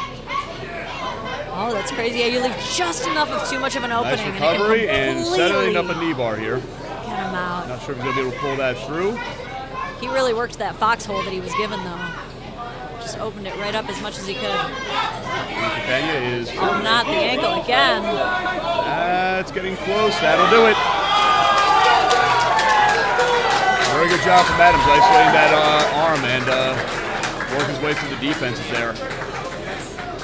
Oh, that's crazy. Yeah, you leave just enough of too much of an opening. Nice recovery and and settling up a knee bar here. Get him out. Not sure if he's going to be able to pull that through. He really worked that foxhole that he was given, though. Just opened it right up as much as he could. Pena is. Oh, not the ankle again. That's getting close. That'll do it. Very good job from Adams isolating that arm and working his way through the defenses there.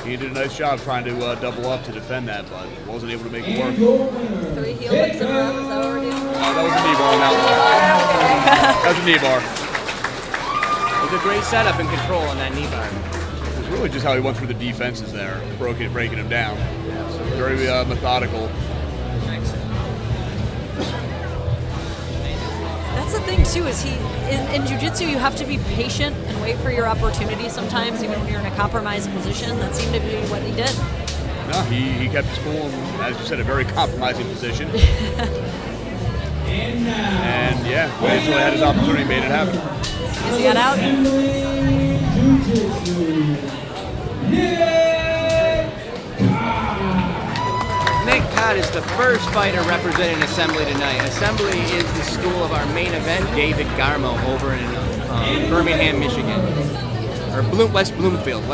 He did a nice job trying to double up to defend that, but wasn't able to make it work. 3 heel hooks in a row. Is that what we're doing? That was a knee bar on that one. That was a knee bar. It was a great setup and control on that knee bar. It was really just how he went through the defenses there, breaking them down. Very methodical. That's the thing too. Is in jiu-jitsu you have to be patient and wait for your opportunity sometimes, even when you're in a compromising position. That seemed to be what he did. No, he kept his cool in, as you said, a very compromising position. And yeah, waited until he had his opportunity, made it happen. Is he got out? Nick Cott is the first fighter representing Assembly tonight. Assembly is the school of our main event, David Garmo, over in Birmingham, Michigan. Or West Bloomfield.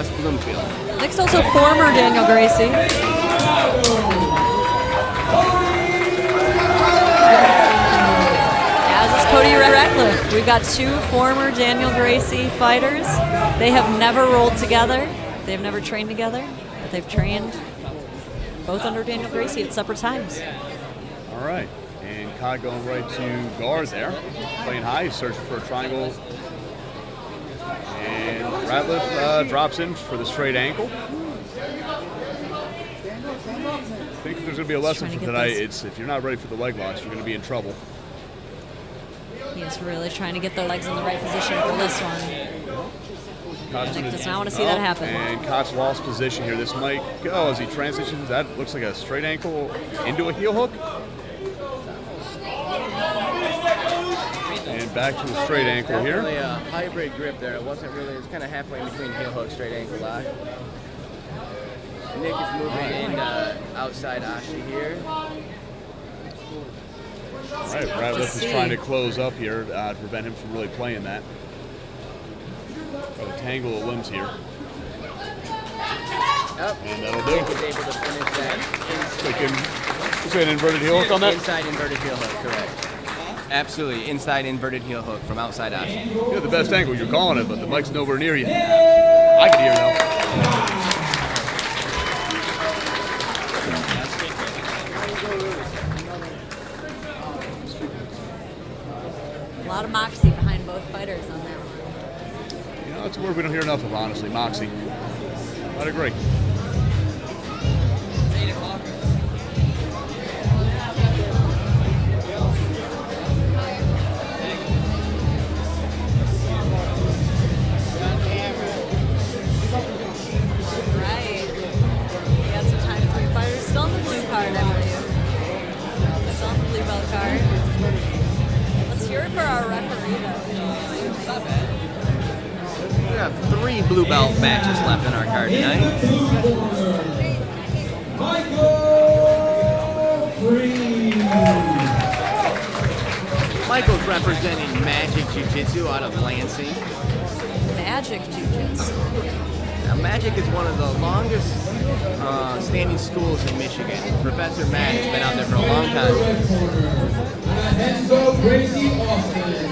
Nick's also former Daniel Gracie. As is Cody Hier. We've got 2 former Daniel Gracie fighters. They have never rolled together. They've never trained together, but they've trained both under Daniel Gracie at separate times. All right, and Cod going right to guard there, playing high, he's searching for a triangle. And Ratliff drops in for the straight ankle. I think if there's going to be a lesson for tonight, it's if you're not ready for the leg locks, you're going to be in trouble. He is really trying to get their legs in the right position for this one. Nick does not want to see that happen. And Cott's lost position here. This might go as he transitions. That looks like a straight ankle into a heel hook. And back to a straight ankle here. Definitely a hybrid grip there. It was kind of halfway in between heel hook, straight ankle lock. Nick is moving in outside Ashi here. All right, Ratliff is trying to close up here to prevent him from really playing that. Try to tangle the limbs here. Yep. And that'll do. Nick is able to finish that. Looks like an inverted heel hook on that? Inside inverted heel hook, correct. Absolutely, inside inverted heel hook from outside Ashi. You have the best angle, you're calling it, but the mic's nowhere near you. I can hear now. A lot of moxie behind both fighters on that one. You know, that's a word we don't hear enough of, honestly, moxie. I'd agree. Right. We got some time 3 fighters still on the blue card, I believe. Still on the blue belt card. Let's hear it for our referee, though. We have 3 blue belt matches left in our card tonight. Michael's representing Magic Jiu Jitsu out of Lansing. Magic Jiu Jitsu. Now, Magic is one of the longest standing schools in Michigan. Professor Matt has been out there for a long time. Let's go, Gracie Austin.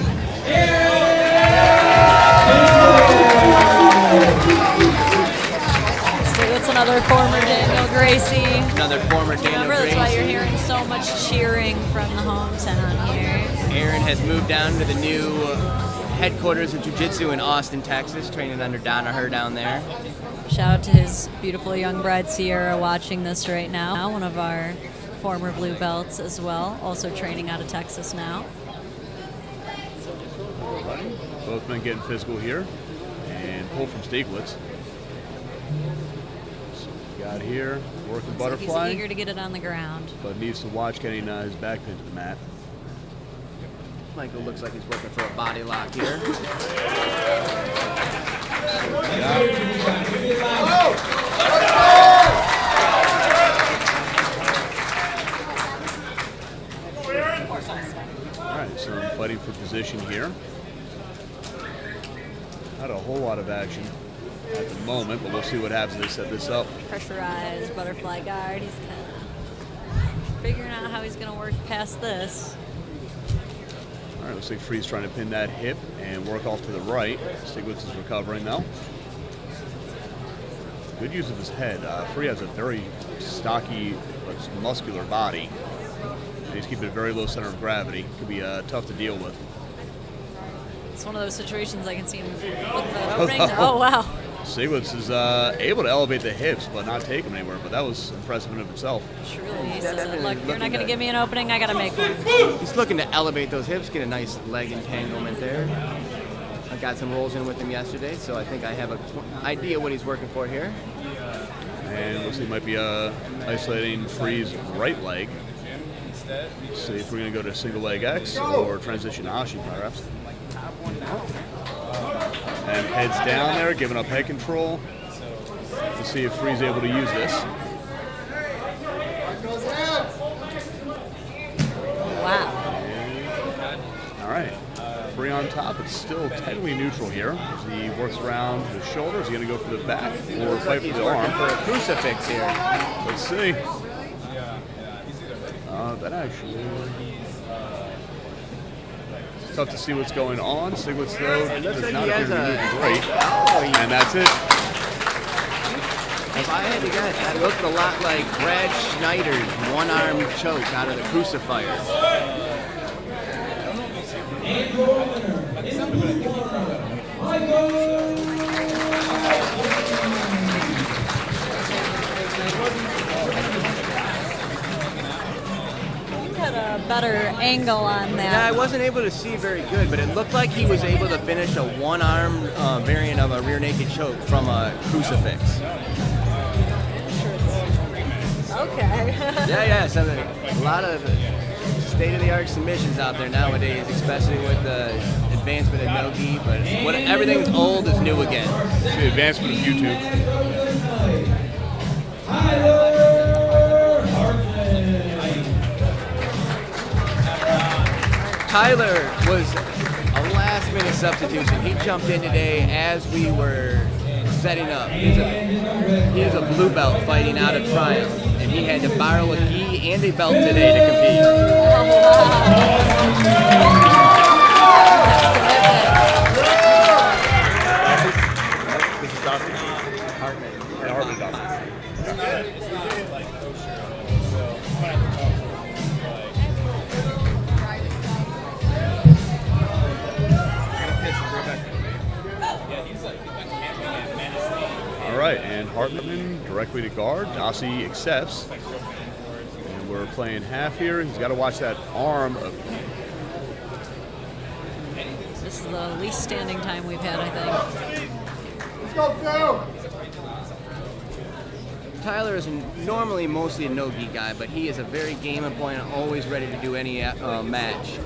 So that's another former Daniel Gracie. Another former Daniel Remember, that's why Gracie. you're hearing so much cheering from the hometown here. Aaron has moved down to the new headquarters of Jiu Jitsu in Austin, Texas, training under Danaher down there. Shout out to his beautiful young bride Sierra watching this right now. One of our former blue belts as well, also training out of Texas now. Both men getting physical here and pull from Stieglitz. So we got here, working butterfly. He's eager to get it on the ground. But needs to watch getting his back pinned to the mat. Michael looks like he's working for a body lock here. Alright, so I'm fighting for position here. Not a whole lot of action at the moment, but we'll see what happens as they set this up. Pressurized butterfly guard. He's kind of figuring out how he's going to work past this. All right, looks like Free's trying to pin that hip and work off to the right. Stieglitz is recovering now. Good use of his head. Free has a very stocky, muscular body. And he's keeping a very low center of gravity. Could be tough to deal with. It's one of those situations I can see him with the openings. Oh, wow. Stieglitz is able to elevate the hips, but not take them anywhere. But that was impressive in of itself. Truly, he says, look, you're not going to give me an opening, I got to make one. He's looking to elevate those hips, get a nice leg entanglement there. I got some rolls in with him yesterday, so I think I have an idea what he's working for here. And looks like he might be isolating Free's right leg. See if we're going to go to single leg X or transition Ashi perhaps. And heads down there, giving up head control to see if Free's able to use this. Wow. All right. Free on top. It's still technically neutral here. As he works around the shoulder. Is he going to go for the back or fight for the arm? For a crucifix here. Let's see. That actually... It's tough to see what's going on. Stieglitz, though, does not appear to be moving great. And that's it. If I had to guess, that looked a lot like Brad Schneider's one-arm choke out of the crucifier. And your winner, in the blue corner, Michael. You had a better angle on that. Yeah, I wasn't able to see very good, but it looked like he was able to finish a one-arm variant of a rear naked choke from a crucifix. Okay. Yeah, a lot of state-of-the-art submissions out there nowadays, especially with the advancement of no-gi, but everything's old is new again. It's the advancement of YouTube. Tyler was a last-minute substitution. He jumped in today as we were setting up. He is a blue belt fighting out of Triumph, and he had to borrow a gi and a belt today to compete. This is Dawson. Hartman. Yeah, Hartman Dawson. All right, and Hartman directly to guard. Dossie accepts. And we're playing half here. He's got to watch that arm. This is the least standing time we've had, I think. Let's go, Phil! Tyler is normally mostly a no-gi guy, but he is a very game and point, always ready to do any match.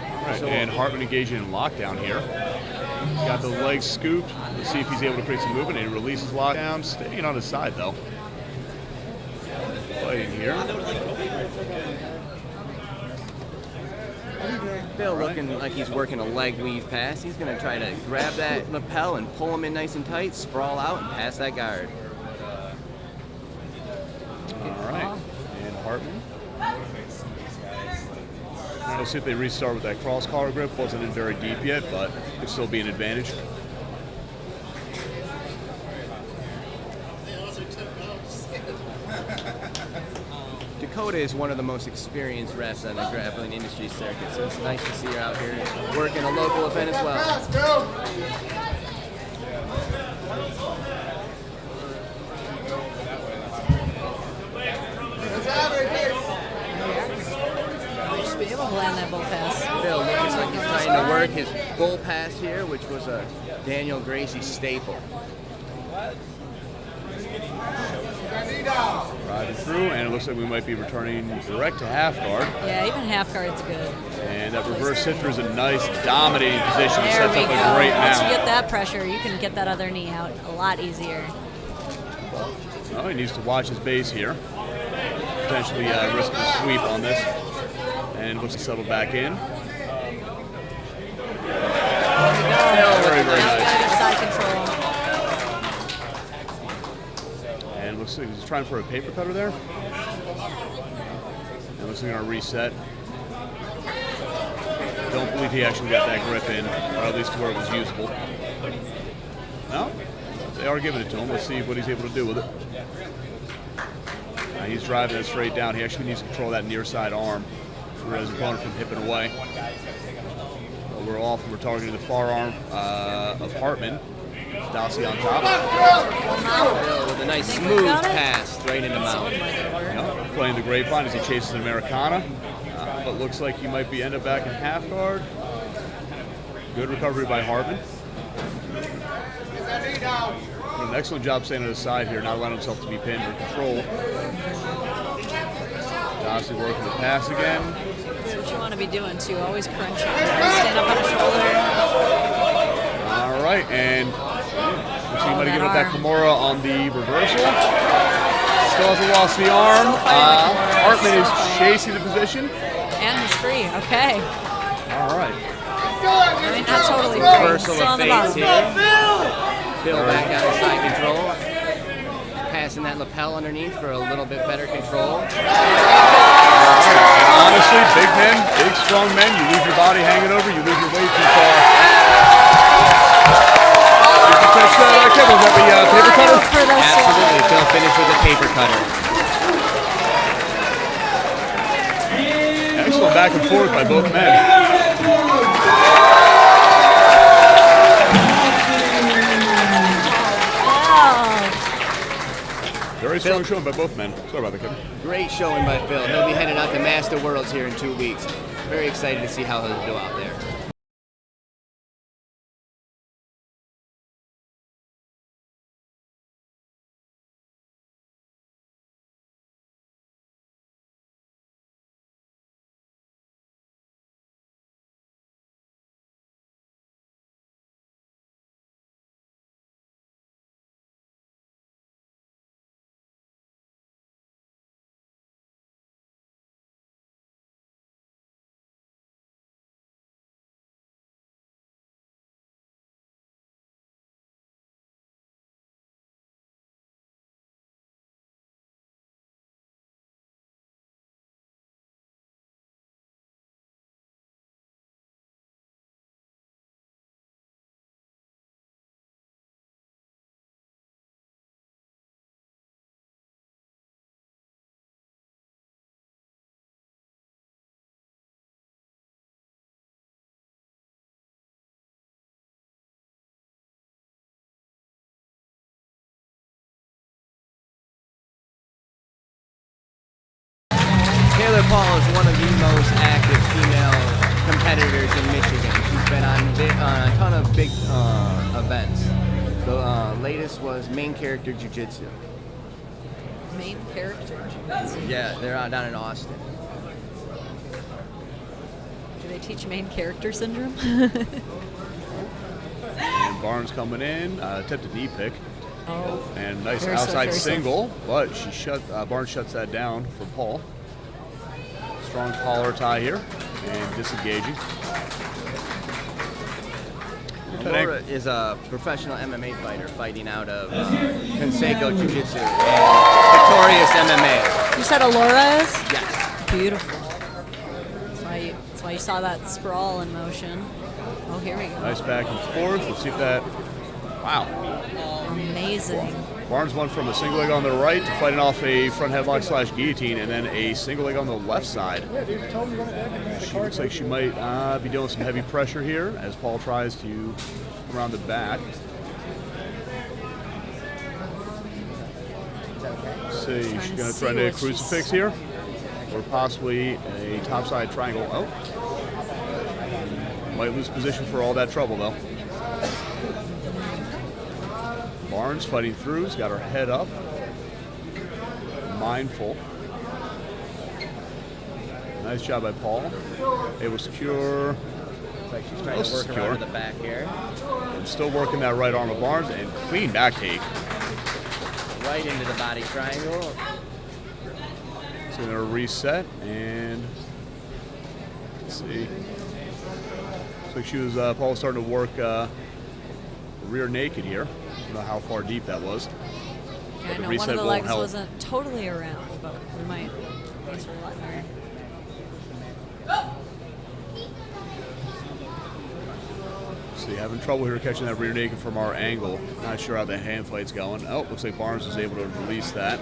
All right, and Hartman engaging in lockdown here. He's got the legs scooped. Let's see if he's able to create some movement. And he releases lockdown, staying on his side though. Fighting here. Phil looking like he's working a leg weave pass. He's going to try to grab that lapel and pull him in nice and tight, sprawl out, and pass that guard. All right. And Hartman. We'll see if they restart with that cross collar grip. Wasn't in very deep yet, but could still be an advantage. Dakota is one of the most experienced refs on the grappling industry circuit, so it's nice to see her out here working a local event as well. Just be able to land that bull pass. Phil looking like he's trying to work his bull pass here, which was a Daniel Gracie staple. Riding through, and it looks like we might be returning direct to half guard. Yeah, even half guard's good. And that reverse sifter is a nice dominating position. There Sets we up go. a great Once you mount. get that pressure, you can get that other knee out a lot easier. Oh, he needs to watch his base here. Potentially risk a sweep on this. And looks to settle back in. Very, very nice. Side control. And looks like he's trying for a paper cutter there. And looks like they're going to reset. Don't believe he actually got that grip in, or at least to where it was usable. No, they are giving it to him. Let's see what he's able to do with it. He's driving it straight down. He actually needs to control that near side arm to prevent his opponent from hipping away. Well, we're off and we're targeting the far arm of Hartman. Dossie on top. With a nice smooth pass right in the mouth. Playing the grapevine as he chases an Americana. But looks like he might be end up back in half guard. Good recovery by Hartman. Did an excellent job staying on his side here, not allowing himself to be pinned or controlled. Dossie working the pass again. That's what you want to be doing too. Always crunching. Always stand up on a shoulder. All right, and looks like he might have given up that Kimura on the reversal. Still hasn't lost the arm. Hartman is chasing the position. And he's free. Okay. All right. I mean, not totally free. Reversal Still of on the face bottom. here. Phil back out of side control. Passing that lapel underneath for a little bit better control. Honestly, big men, big strong men, you leave your body hanging over, you leave your weight too far. Did you catch that, Kevin? Was that the paper cutter? Absolutely. Phil finished with a paper cutter. Excellent back and forth by both men. Very strong showing by both men. Sorry about that, Kevin. Great showing by Phil. He'll be heading out to Master Worlds here in 2 weeks. Very excited to see how he'll do out there. Taylor Paul is one of the most active female competitors in Michigan. She's been on a ton of big events. The latest was Main Character Jiu Jitsu. Main character. Yeah, they're down in Austin. Do they teach main character syndrome? And Barnes coming in, attempted knee pick. Oh. And nice Very outside very single, but she Barnes shuts that down for Paul. Strong collar tie here. and disengaging. Laura is a professional MMA fighter fighting out of Conseco Jiu Jitsu and Victorious MMA. You said Alora is? Yes. Beautiful. That's why you saw that sprawl in motion. Oh, here we go. Nice back and forth. Let's see if that. Wow. Amazing. Barnes went from a single leg on the right to fighting off a front headlock / guillotine, and then a single leg on the left side. She looks like she might be doing some heavy pressure here as Paul tries to come around the back. Let's see, she's going to try a crucifix here, or possibly a topside triangle. Oh, might lose position for all that trouble though. Barnes fighting through, has got her head up, mindful. Nice job by Paul. Able to secure. Looks like she's trying to work around to the back here. And still working that right arm of Barnes, and clean back take. Right into the body triangle. So going to reset, and let's see. Looks like she was, Paul was starting to work rear naked here. I don't know how far deep that was. Yeah, I know one of the legs wasn't totally around, but we might thanks for letting her. See, having trouble here catching that rear naked from our angle. Not sure how the hand fight's going. Oh, looks like Barnes was able to release that.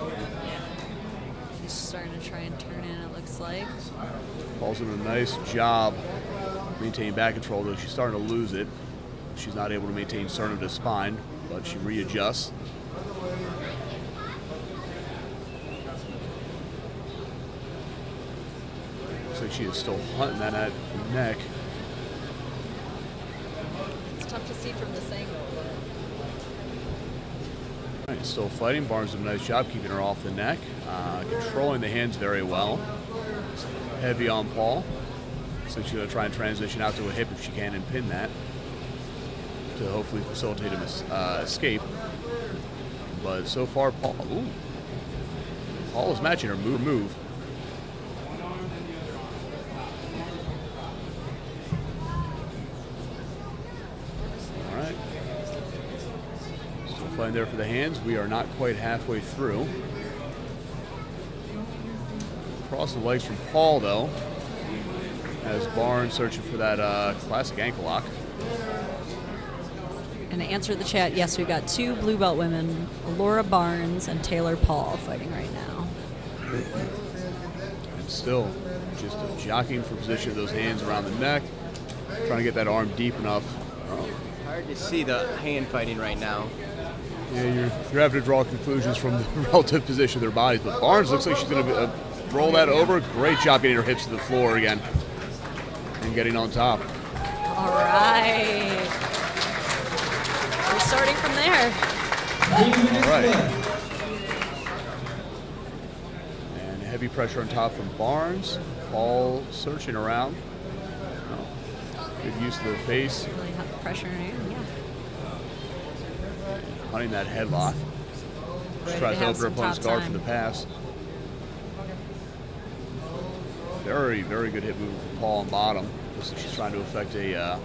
She's starting to try and turn in, it looks like. Paul's doing a nice job maintaining back control, though she's starting to lose it. She's not able to maintain sternum to spine, but she readjusts. Looks like she is still hunting that at the neck. It's tough to see from this angle. All right, still fighting. Barnes doing a nice job keeping her off the neck, controlling the hands very well. Heavy on Paul. So she's going to try and transition out to a hip if she can and pin that to hopefully facilitate him escape. But so far, Paul is matching her move. All right. Still fighting there for the hands. We are not quite halfway through. Cross the legs from Paul, though, as Barnes searching for that classic ankle lock. And to answer the chat, yes, we've got two blue belt women, Laura Barnes and Taylor Paul, fighting right now. And still just jockeying for position of those hands around the neck, trying to get that arm deep enough. Hard to see the hand fighting right now. Yeah, you're having to draw conclusions from the relative position of their bodies, but Barnes looks like she's going to roll that over. Great job getting her hips to the floor again and getting on top. All right. We're starting from there. All right. And heavy pressure on top from Barnes. Paul searching around. Good use of the face. Really hot pressure in here, yeah. Hunting that headlock. She tries to open her opponent's guard for the pass. Very, very good hip movement from Paul on bottom. Looks like she's trying to effect a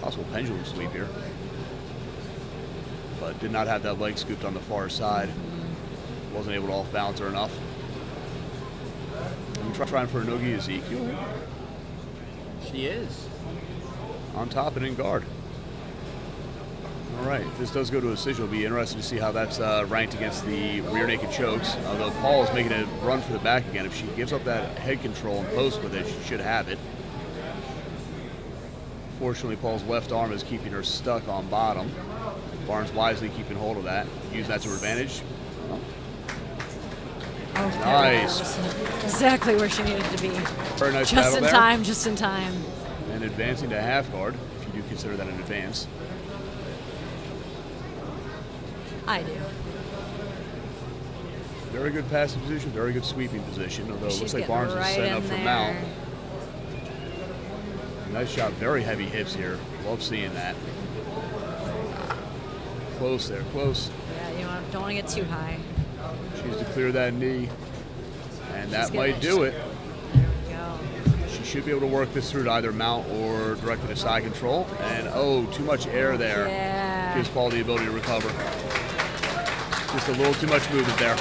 possible pendulum sweep here. But did not have that leg scooped on the far side. Wasn't able to off balance her enough. Trying for a no-gi Ezekiel. She is. On top and in guard. All right, if this does go to a decision, it'll be interesting to see how that's ranked against the rear naked chokes. Although Paul is making a run for the back again. If she gives up that head control and post with it, she should have it. Fortunately, Paul's left arm is keeping her stuck on bottom. Barnes wisely keeping hold of that. Use that to her advantage. Oh, nice. Exactly where she needed to be. Very nice just in there. time, just in time. And advancing to half guard, if you do consider that an advance. I do. Very good passing position, very good sweeping position, although it looks like Barnes is setting up for mount. Nice shot, very heavy hips here. Love seeing that. Close there, close. Yeah, you don't want to get too high. She needs to clear that knee, and that might do it. There we go. She should be able to work this through to either mount or directly to side control. And oh, too much air there. Yeah. Gives Paul the ability to recover. Just a little too much movement there.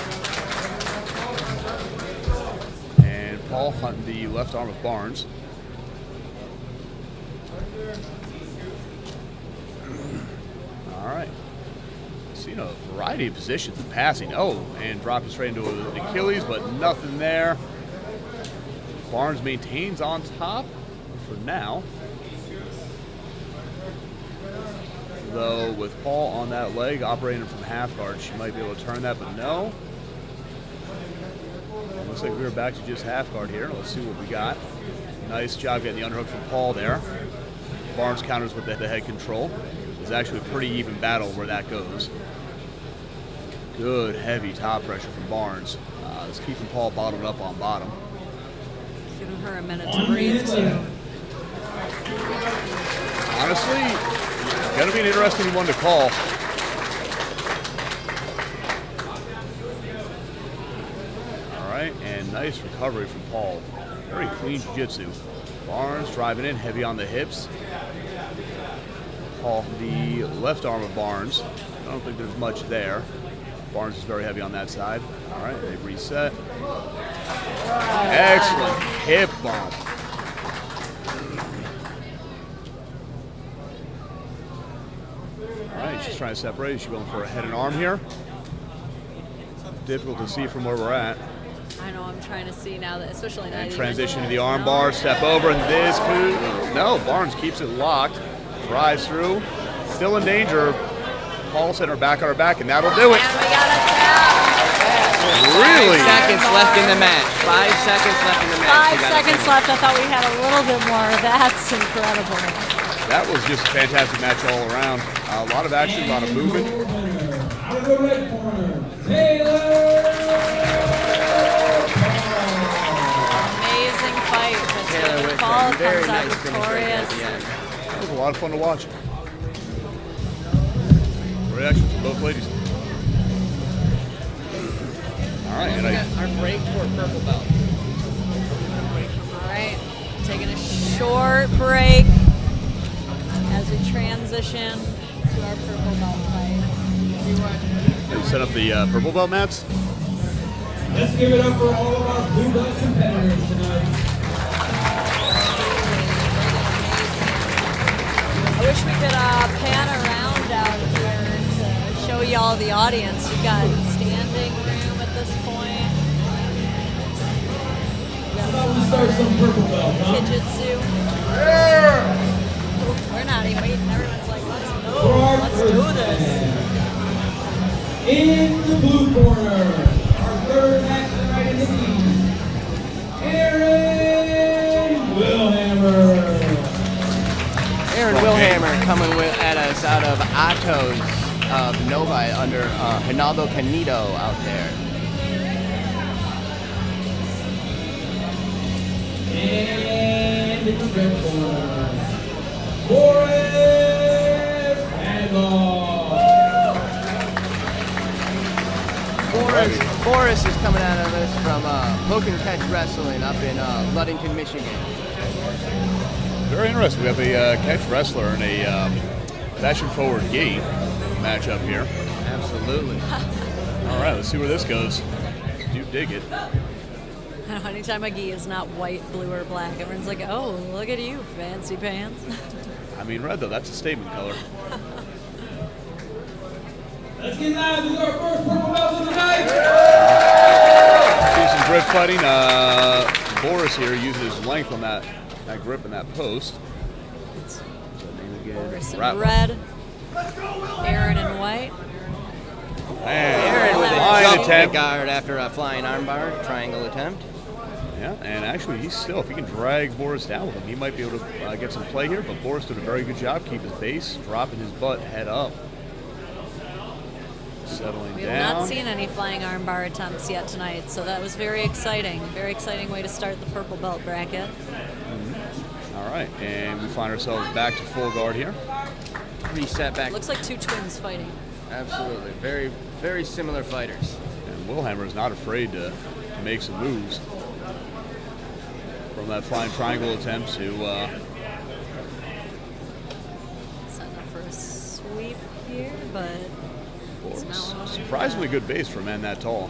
And Paul hunting the left arm of Barnes. All right. Seen a variety of positions in passing. Oh, and dropping straight into an Achilles, but nothing there. Barnes maintains on top for now. Though with Paul on that leg, operating from half guard, she might be able to turn that, but no. Looks like we're back to just half guard here. Let's see what we got. Nice job getting the underhook from Paul there. Barnes counters with the head control. It's actually a pretty even battle where that goes. Good heavy top pressure from Barnes. It's keeping Paul bottomed up on bottom. Giving her a minute to breathe too. Honestly, gonna be an interesting one to call. All right, and nice recovery from Paul. Very clean jiu-jitsu. Barnes driving in heavy on the hips. Paul, the left arm of Barnes. I don't think there's much there. Barnes is very heavy on that side. All right, they reset. Excellent hip bump. All right, she's trying to separate. She's going for a head and arm here. Difficult to see from where we're at. I know, I'm trying to see now that, especially now. And transition to the arm bar, step over, and this could. No, Barnes keeps it locked. Drives through. Still in danger. Paul sent her back on her back, and that'll do it. And we got a tap. Really? 5 seconds left in the match. 5 seconds left in the match. 5 seconds left. I thought we had a little bit more. That's incredible. That was just a fantastic match all around. A lot of action, a lot of movement. Out of the red corner, Taylor. Amazing fight. But Taylor Paul with very comes out nice finish right there at victorious. the end. It was a lot of fun to watch. Great action from both ladies. All right, and Our break for purple belt. All right, taking a short break as we transition to our purple belt fight. we set up the purple belt mats. Let's give it up for all of our blue belt competitors tonight. I wish we could pan around out here to show y'all the audience. We've got standing room at this point. How about we start some purple belt, huh? Jiu-jitsu. We're not even waiting. Everyone's like, let's For go. our Let's first do this. match, in the blue corner, our third match tonight in the team, Aaron Wilhammer. Aaron Wilhammer coming at us out of Atos of Novi under Hinaldo Canido out there. And in the red corner, Boris Boris is coming out of us from Poke and Catch Wrestling up in Ludington, Michigan. Very interesting. We have a catch wrestler and a fashion-forward gi matchup here. Absolutely. All right, let's see where this goes. Do dig it. Anytime a gi is not white, blue, or black, everyone's like, oh, look at you, fancy pants. I mean, red, though, that's a statement color. Let's get live with our first purple belt of the night. See some grip fighting. Boris here uses his length on that grip and that post. What's that name again? Boris in Rattler. red, Aaron in white. And With a line jump attempt. guard after a flying armbar, triangle attempt. Yeah, and actually, he's still, if he can drag Boris down with him, he might be able to get some play here. But Boris did a very good job, keep his base, dropping his butt, head up. Settling We down. have not seen any flying armbar attempts yet tonight, so that was very exciting. Very exciting way to start the purple belt bracket. All right, and we find ourselves back to full guard here. Reset back. Looks like two twins fighting. Absolutely. Very, very similar fighters. And Wilhammer is not afraid to make some moves. from that flying triangle attempt to setting up for a sweep here, but Boris. Surprisingly good base for a man that tall.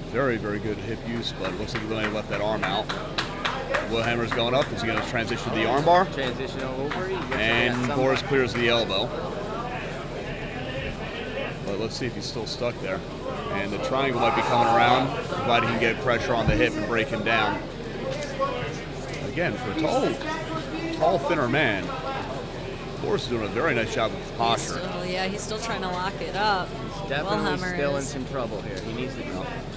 Very, very good hip use, but it looks like he only left that arm out. Wilhammer's going up. Is he going to transition to the armbar? Transition over. And Boris clears the elbow. But let's see if he's still stuck there. And the triangle might be coming around, provided he can get pressure on the hip and break him down. Again, for a tall, thinner man, Boris is doing a very nice job with posture. He's still trying to lock it up. He's definitely Wilhammer still in is. some trouble here. He needs to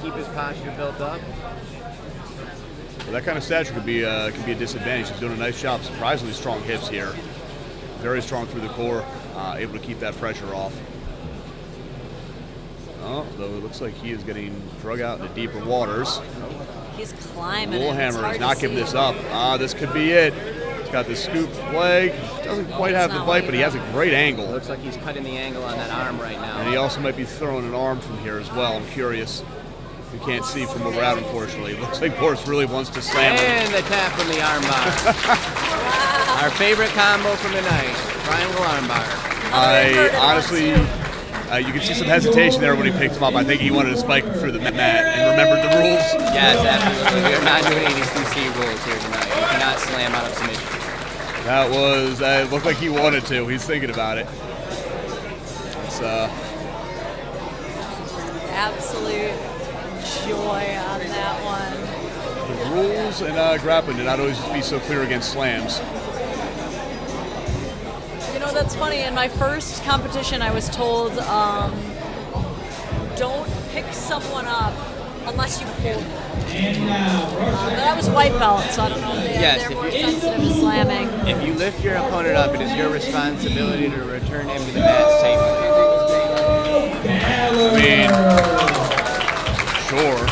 keep his posture built up. Well, that kind of stature could be a disadvantage. He's doing a nice job. Surprisingly strong hips here. Very strong through the core, able to keep that pressure off. Oh, though it looks like he is getting drug out into deeper waters. He's climbing. Wilhammer is not giving this up. This could be it. He's got the scooped leg. Doesn't quite have the bite, but he has a great angle. Looks like he's cutting the angle on that arm right now. And he also might be throwing an arm from here as well. I'm curious. You can't see from where we're at, unfortunately. It looks like Boris really wants to slam him. And the tap from the armbar. Our favorite combo from the night, triangle armbar. I honestly, you can see some hesitation there when he picked him up. I think he wanted to spike him through the mat and remembered the rules. Yes, absolutely. We are not doing any CC rules here tonight. You cannot slam out of submission. That was, it looked like he wanted to. He's thinking about it. It's absolute joy on that one. the rules in grappling did not always be so clear against slams. You know, that's funny. In my first competition, I was told, don't pick someone up unless you pull them. But I was white belt, so I don't know if they're more sensitive to slamming. If you lift your opponent up, it is your responsibility to return him to the mat safely. I mean, sure.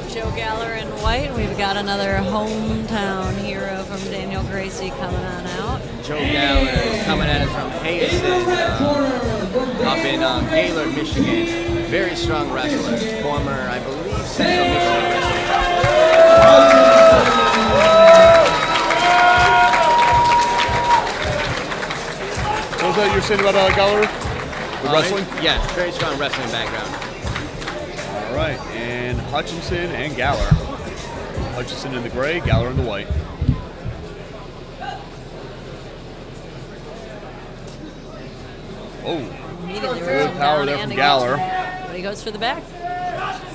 Joe Galler in white. We've got another hometown hero from Daniel Gracie coming on out. Joe Galler is coming at us from Hutchinson, up in Gaylord, Michigan. Very strong wrestler. Former, I believe, Central Michigan wrestler. What was that you were saying about Galler? The wrestling? Yes, very strong wrestling background. All right, and Hutchinson and Galler. Hutchinson in the gray, Galler in the white. Oh, good power there from Galler. But he goes for the back.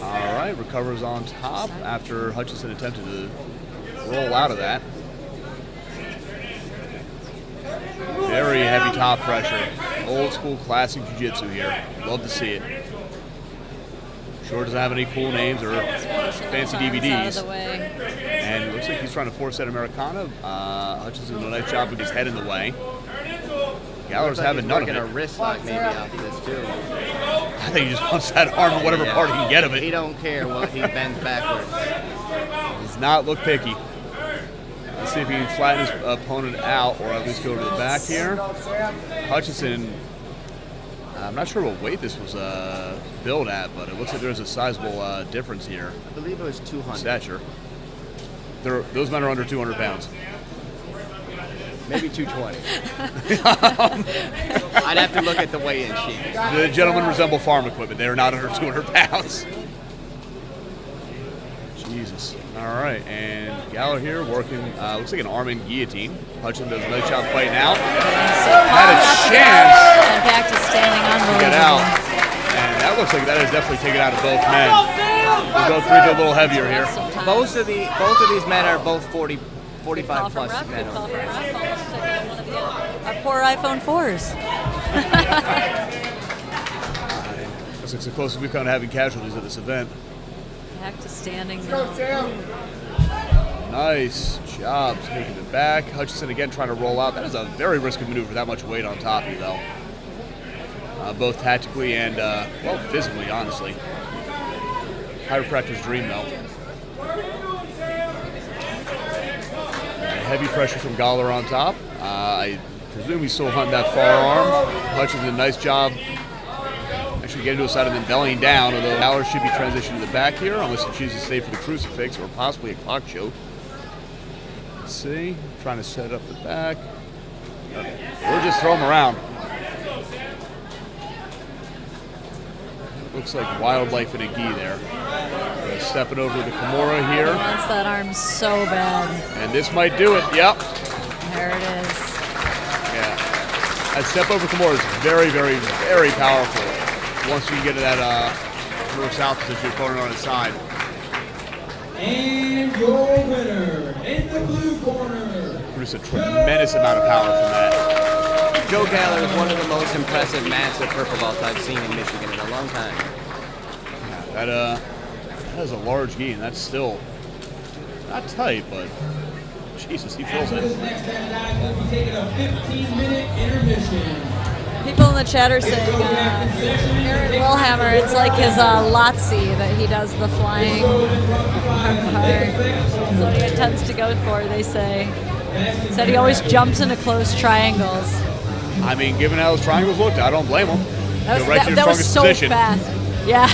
All right, recovers on top after Hutchinson attempted to roll out of that. Very heavy top pressure. Old school classic jiu-jitsu here. Love to see it. Sure doesn't have any cool names or fancy DVDs. And it looks like he's trying to force that Americana. Hutchinson doing a nice job with his head in the way. Galler's having none of it. A wrist lock maybe off of this too. I think he just wants that arm in whatever part he can get of it. He don't care what he bends backwards. Does not look picky. Let's see if he can flatten his opponent out or at least go to the back here. Hutchinson, I'm not sure what weight this was billed at, but it looks like there's a sizable difference here. I believe it was 200. Stature. Those men are under 200 pounds. Maybe 220. I'd have to look at the weigh-in sheet. The gentlemen resemble farm equipment. They are not under 200 pounds. Jesus. All right, and Galler here working, looks like an arm in guillotine. Hutchinson does a nice job fighting out. Had a chance And back to standing on to get out. And that looks like that has definitely taken out of both men. We'll go through to a little heavier here. Both of these men are both 45 plus men. Our poor iPhone 4s. That's like the closest we've come to having casualties at this event. Back to standing now. Nice job taking it back. Hutchinson again trying to roll out. That is a very risky maneuver with that much weight on top of you, though. Both tactically and, well, physically, honestly. Chiropractor's dream, though. Heavy pressure from Galler on top. I presume he's still hunting that far arm. Hutchinson did a nice job actually getting to his side and then bellying down, although Bauer should be transitioned to the back here, unless he chooses to stay for the crucifix or possibly a clock choke. Let's see. Trying to set up the back. Or just throw him around. Looks like wildlife in a gi there. Stepping over the Kimura here. He wants that arm so bad. And this might do it. Yep. There it is. Yeah. That step over Kimura is very, very, very powerful. Once you get to that north-south position, you're throwing on its side. And your winner in the blue corner. Produce a tremendous amount of power from that. Joe Galler is one of the most impressive massive purple belts I've seen in Michigan in a long time. Yeah, that is a large gi, and that's still not tight, but Jesus, he feels After this it. next half dive, we'll be taking a 15-minute intermission. People in the chat are saying Aaron Wilhammer, it's like his Lotsie that he does the flying arm bar. That's what he intends to go for, they say. He said he always jumps into close triangles. I mean, given how those triangles looked, I don't blame him. That was, Go right to your that was strongest so position. fast. Yeah.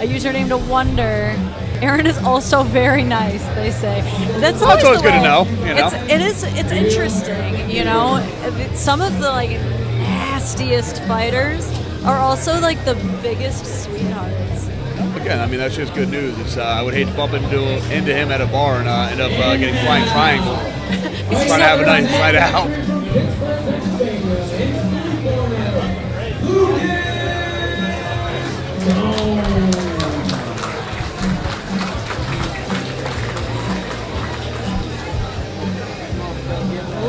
A username to wonder. Aaron is also very nice, they say. That's always always the good to way. know, you know. It's interesting, you know. Some of the like nastiest fighters are also like the biggest sweethearts. Again, I mean, that's just good news. It's I would hate to bump into him at a bar and end up getting flying triangle. Trying to have a nice night out.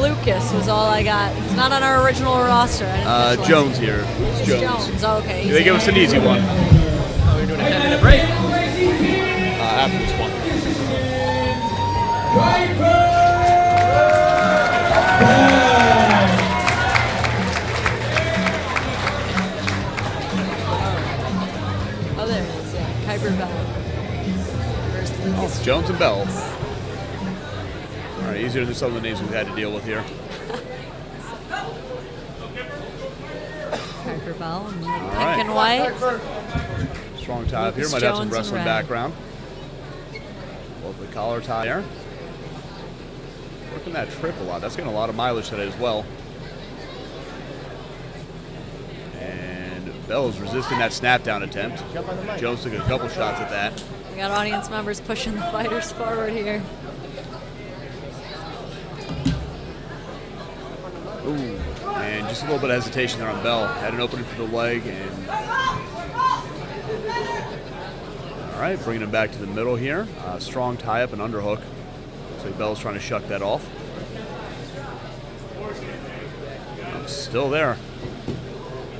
Lucas was all I got. He's not on our original roster. I didn't Jones here. It's Jones. Oh, okay. They give us an easy one Oh, we're doing a 10-minute break. after this one. Oh, there it is. Yeah, Kuiper Bell versus Lucas. Jones and Bell. All right, easier than some of the names we've had to deal with here. Kuiper Bell in like pink right. and white. Strong tie up here. Lucas Might have some Jones and wrestling red. background. Love the collar tie there. Working that trip a lot. That's getting a lot of mileage today as well. And Bell's resisting that snap down attempt. Jones took a couple shots at that. We got audience members pushing the fighters forward here. Ooh, and just a little bit of hesitation there on Bell. Had an opening for the leg, and all right, bringing him back to the middle here. Strong tie up and underhook. So Bell's trying to shuck that off. Still there.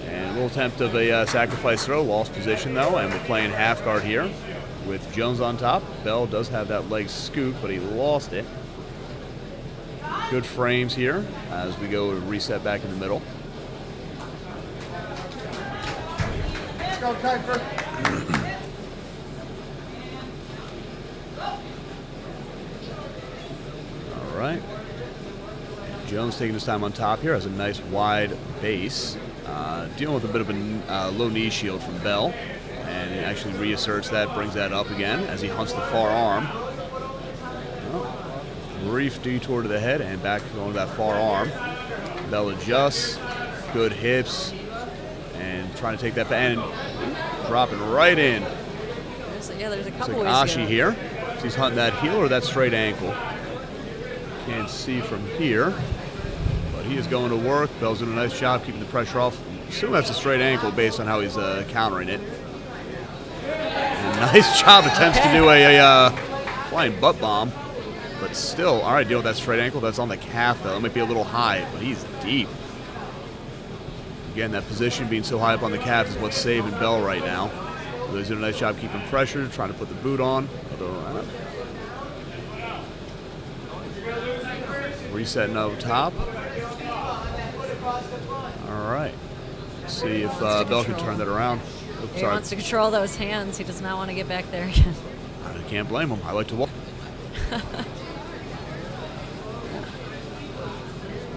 And a little attempt of a sacrifice throw, lost position though, and we're playing half guard here with Jones on top. Bell does have that leg scoop, but he lost it. Good frames here as we go reset back in the middle. Let's go, Kuiper. All right. Jones taking his time on top here, has a nice wide base. Dealing with a bit of a low knee shield from Bell. And he actually reasserts that, brings that up again as he hunts the far arm. Brief detour to the head and back going to that far arm. Bell adjusts, good hips, and trying to take that back and dropping right in. There's a Looks couple like ways Ashi here. here. He's hunting that heel or that straight ankle. Can't see from here, but he is going to work. Bell's doing a nice job keeping the pressure off. Assume that's a straight ankle based on how he's countering it. And nice job attempts to do a flying butt bomb. But still, all right, deal with that straight ankle. That's on the calf, though. It might be a little high, but he's deep. Again, that position being so high up on the calf is what's saving Bell right now. So he's doing a nice job keeping pressure, trying to put the boot on. Although, resetting over top. All right. Let's see if Bell can turn that around. Oops, He sorry. wants to control those hands. He does not want to get back there again. I can't blame him. I like to walk.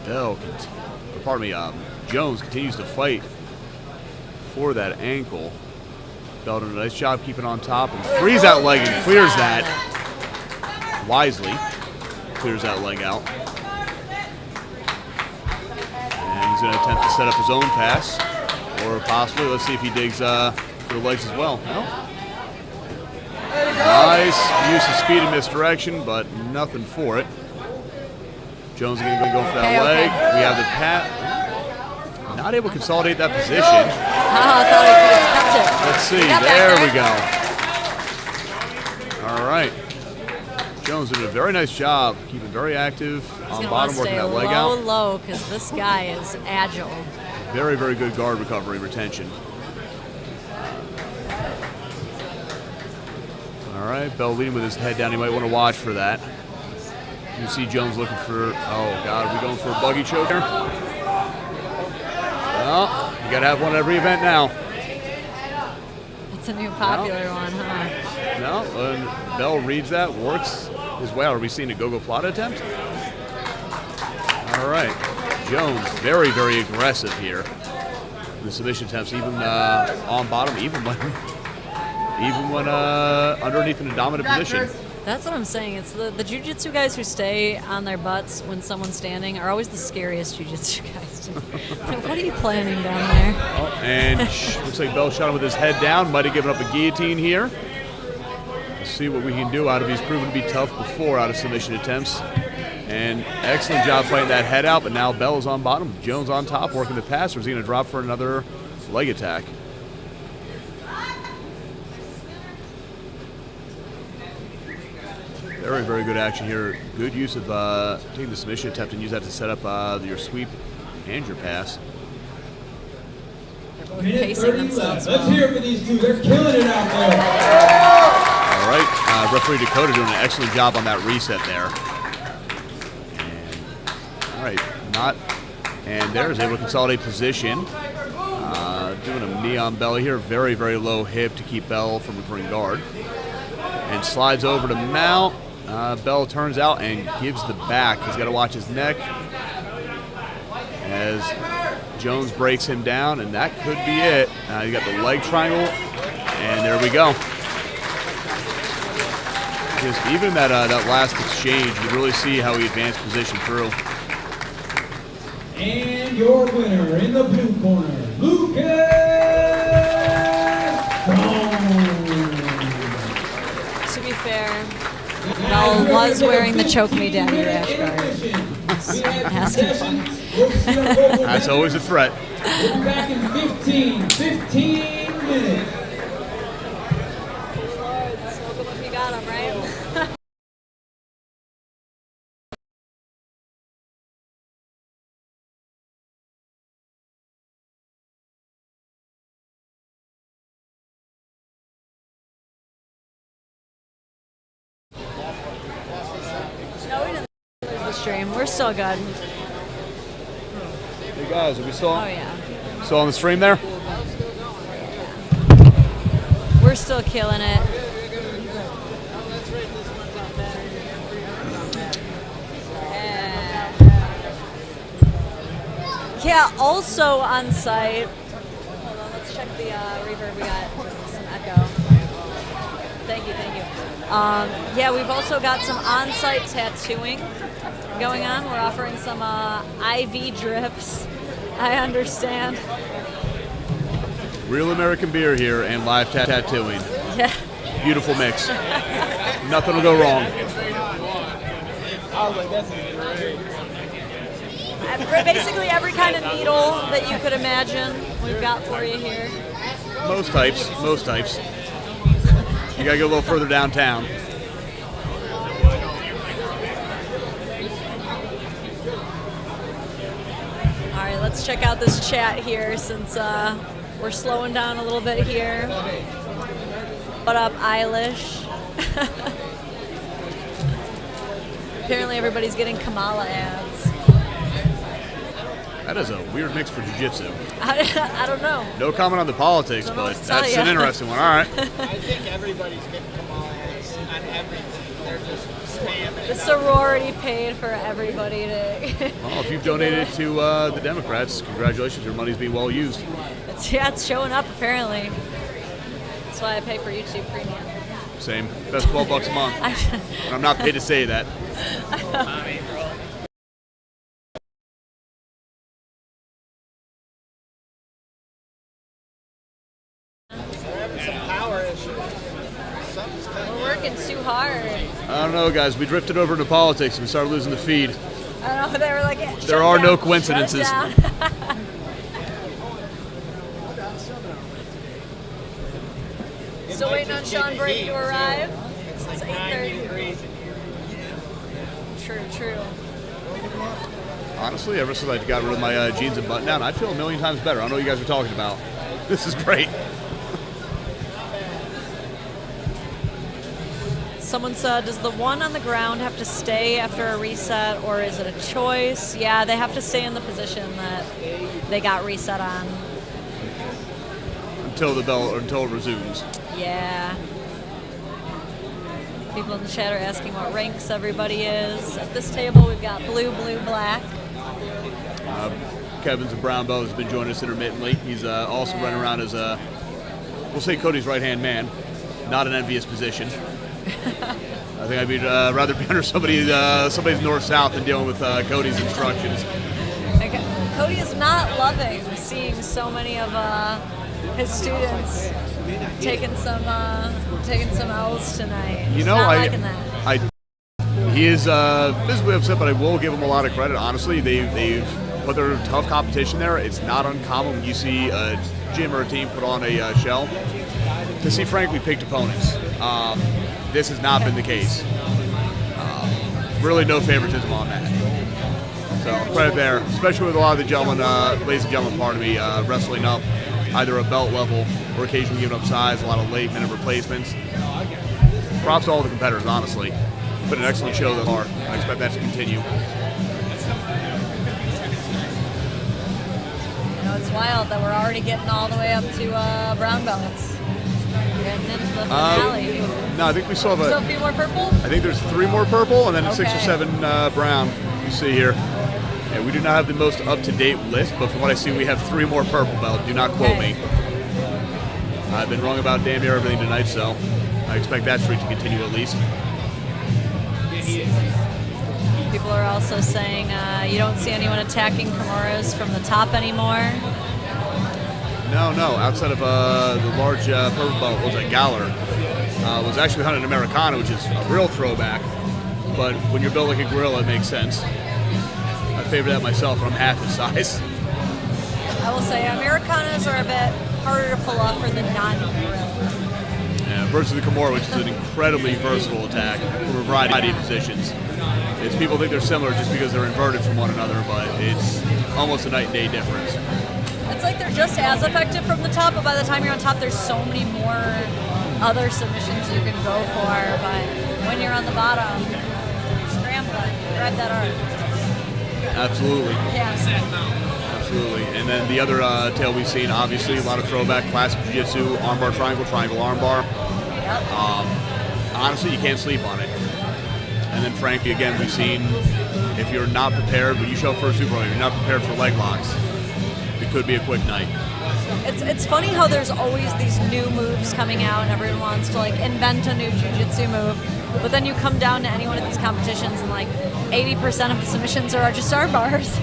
Bell Jones continues to fight for that ankle. Bell doing a nice job keeping on top and frees that leg and clears that wisely. Clears that leg out. And he's going to attempt to set up his own pass. Or possibly, let's see if he digs the legs as well. No? Nice use of speed and misdirection, but nothing for it. Jones is going to go for that leg. We have the pat. Not able to consolidate that position. I thought he could have Let's see. There we go. All right. Jones did a very nice job, keeping very active on bottom, working that leg out. Low, because this guy is agile. Very, very good guard recovery, retention. All right, Bell leading with his head down. You might want to watch for that. You see Jones looking for, oh God, are we going for a buggy choke here? Well, you got to have one at every event now. It's a new popular one, huh? No, and Bell reads that, works his way out. Are we seeing a go-go plata attempt? All right. Jones, very, very aggressive here. The submission attempts, even on bottom, even when underneath in a dominant position. That's what I'm saying. It's the jiu-jitsu guys who stay on their butts when someone's standing are always the scariest jiu-jitsu guys. What are you planning down there? Oh, and looks like Bell shot him with his head down. Might have given up a guillotine here. Let's see what we can do out of. He's proven to be tough before out of submission attempts. And excellent job fighting that head out, but now Bell is on bottom. Jones on top, working the pass, or is he going to drop for another leg attack? Very, very good action here. Good use of taking the submission attempt and use that to set up your sweep and your pass. They're both pacing themselves well. Let's hear it for these two. They're killing it out there. All right, referee Dakota doing an excellent job on that reset there. All right, and there is able to consolidate position. Doing a knee on Bell here, very, very low hip to keep Bell from recovering guard. And slides over to mount. Bell turns out and gives the back. He's got to watch his neck as Jones breaks him down, and that could be it. You got the leg triangle, and there we go. Just even that last exchange, you really see how he advanced position through. And your winner in the blue corner, Lucas Jones. To be fair, Bell was wearing the choke me daddy rash guard. Asking fun. That's always a threat. We'll be back in 15 minutes. Smoke him if you got him, right? No, we didn't lose the stream. We're still good. Hey guys, are we still Oh, yeah. still on the stream there? We're still killing it. Yeah, also on site. Hold on, let's check the reverb. We got some echo. Thank you. Yeah, we've also got some on-site tattooing going on. We're offering some IV drips. I understand. Real American beer here and live tattooing. Yeah. Beautiful mix. Nothing will go wrong. Basically every kind of needle that you could imagine, we've got for you here. Most types. You gotta go a little further downtown. All right, let's check out this chat here since we're slowing down a little bit here. What up, Eilish? Apparently everybody's getting Kamala ads. That is a weird mix for jiu-jitsu. I don't know. No comment on the politics, but that's an interesting one. All right. I think everybody's getting Kamala ads on everything. there just spamming. The sorority paid for everybody to. Well, if you've donated to the Democrats, congratulations. Your money's being well used. It's showing up apparently. That's why I pay for YouTube Premium. Same. Best $12 a month. And I'm not paid to say that. We're working too hard. I don't know, guys. We drifted over into politics and we started losing the feed. I don't know. They were like, There are no coincidences. Still waiting on Sean Brady to arrive. It's 8:30. True. Honestly, ever since I got rid of my jeans and button down, I feel a million times better. I don't know what you guys are talking about. This is great. Someone said, does the one on the ground have to stay after a reset, or is it a choice? Yeah, they have to stay in the position that they got reset on. Until it resumes. Yeah. People in the chat are asking what ranks everybody is. At this table, we've got blue, black. Kevin's a brown belt, has been joining us intermittently. He's also running around as we'll say Cody's right-hand man. Not an envious position. I think I'd be rather be under somebody's north-south than dealing with Cody's instructions. Okay. Cody is not loving seeing so many of his students taking some L's tonight. You know, not liking that. He is visibly upset, but I will give him a lot of credit. Honestly, they've put their tough competition there. It's not uncommon when you see a gym or a team put on a shell to see frankly picked opponents. This has not been the case. Really no favoritism on that. So credit there, especially with a lot of the gentlemen, ladies and gentlemen, pardon me, wrestling up either a belt level or occasionally giving up size, a lot of late minute replacements. Props to all the competitors, honestly. Put an excellent show thus far. I expect that to continue. It's wild that we're already getting all the way up to brown belts. Getting into the finale. No, I think we still have a few more purple? I think there's 3 more purple and then 6 or 7 brown. You see here. Yeah, we do not have the most up-to-date list, but from what I see, we have 3 more purple belts. Do not quote me. I've been wrong about damn near everything tonight, so I expect that streak to continue at least. People are also saying you don't see anyone attacking Kimuras from the top anymore. No. Outside of the large purple belt, was a Galler. Was actually hunting an Americana, which is a real throwback. But when you're built like a gorilla, it makes sense. I favor that myself, and I'm half his size. I will say Americanas are a bit harder to pull off for the non-gorilla. Yeah, versus the Kimura, which is an incredibly versatile attack from a variety of positions. It's people think they're similar just because they're inverted from one another, but it's almost a night and day difference. It's like they're just as effective from the top, but by the time you're on top, there's so many more other submissions you can go for. But when you're on the bottom, scrambling, grab that arm. Absolutely. Yeah. Absolutely. And then the other tail we've seen, obviously, a lot of throwback classic jiu-jitsu, armbar, triangle, armbar. Yep. Honestly, you can't sleep on it. And then, frankly, again, we've seen if you're not prepared, when you show up for a Super Bowl, you're not prepared for leg locks, it could be a quick night. It's funny how there's always these new moves coming out and everyone wants to like invent a new jiu-jitsu move, but then you come down to any one of these competitions and like 80% of the submissions are just arm bars.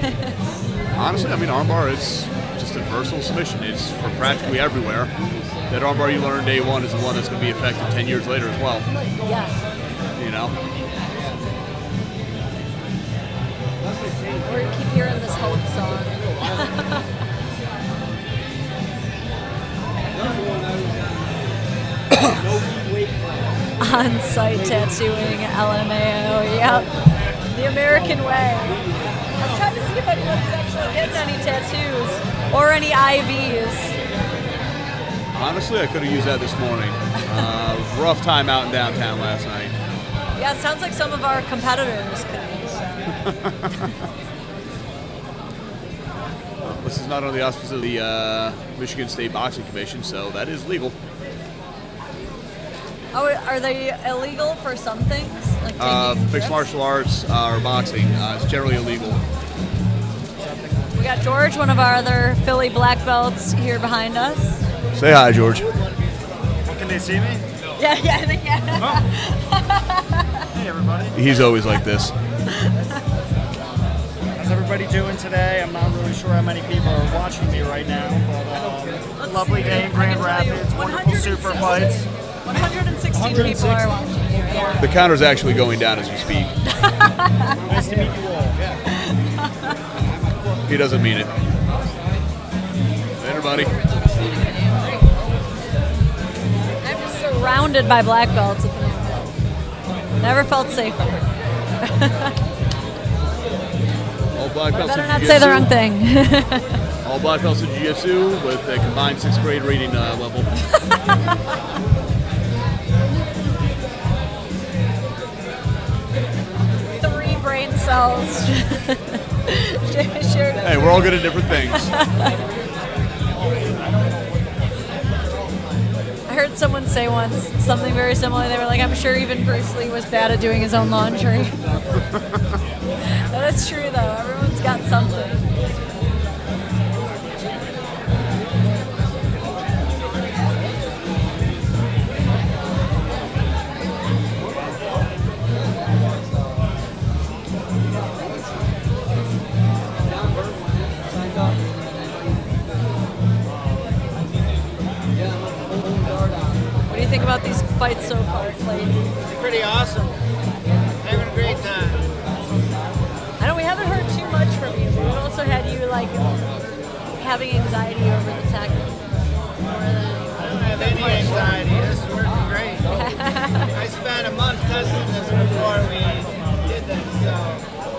Honestly, I mean, armbar is just a versatile submission. It's for practically everywhere. That armbar you learn day one is the one that's going to be effective 10 years later as well. Yeah. You know? We keep hearing this Hope song. On-site tattooing, LMAO, yep. The American way. I'm trying to see if anyone's actually getting any tattoos or any IVs. Honestly, I could have used that this morning. Rough time out in downtown last night. Yeah, it sounds like some of our competitors could use that. This is not on the auspices of the Michigan State Boxing Commission, so that is legal. Oh, are they illegal for some things? Like taking Mixed martial arts or boxing is generally illegal. We got George, one of our other Philly black belts, here behind us. Say hi, George. Can they see me? Yeah, I think yeah. Hey, everybody. He's always like this. How's everybody doing today? I'm not really sure how many people are watching me right now, but lovely day in Grand Rapids, wonderful super fights. 116 people are watching here. Yeah. The counter's actually going down as we speak. Nice to meet you all. He doesn't mean it. Later, buddy. I'm just surrounded by black belts at the moment. Never felt safer. All black belts Better in not jiu-jitsu. say the wrong thing. All black belts in jiu-jitsu with a combined 6th grade reading level. Three brain cells. Hey, we're all good at different things. I heard someone say once something very similar. They were like, I'm sure even Bruce Lee was bad at doing his own laundry. That's true, though. Everyone's got something. What do you think about these fights so far, Clay? Pretty awesome. Having a great time. I know we haven't heard too much from you, but we also had you like having anxiety over the tech more than anything. I don't have any anxiety. This is working great. I spent a month testing this before we did this, so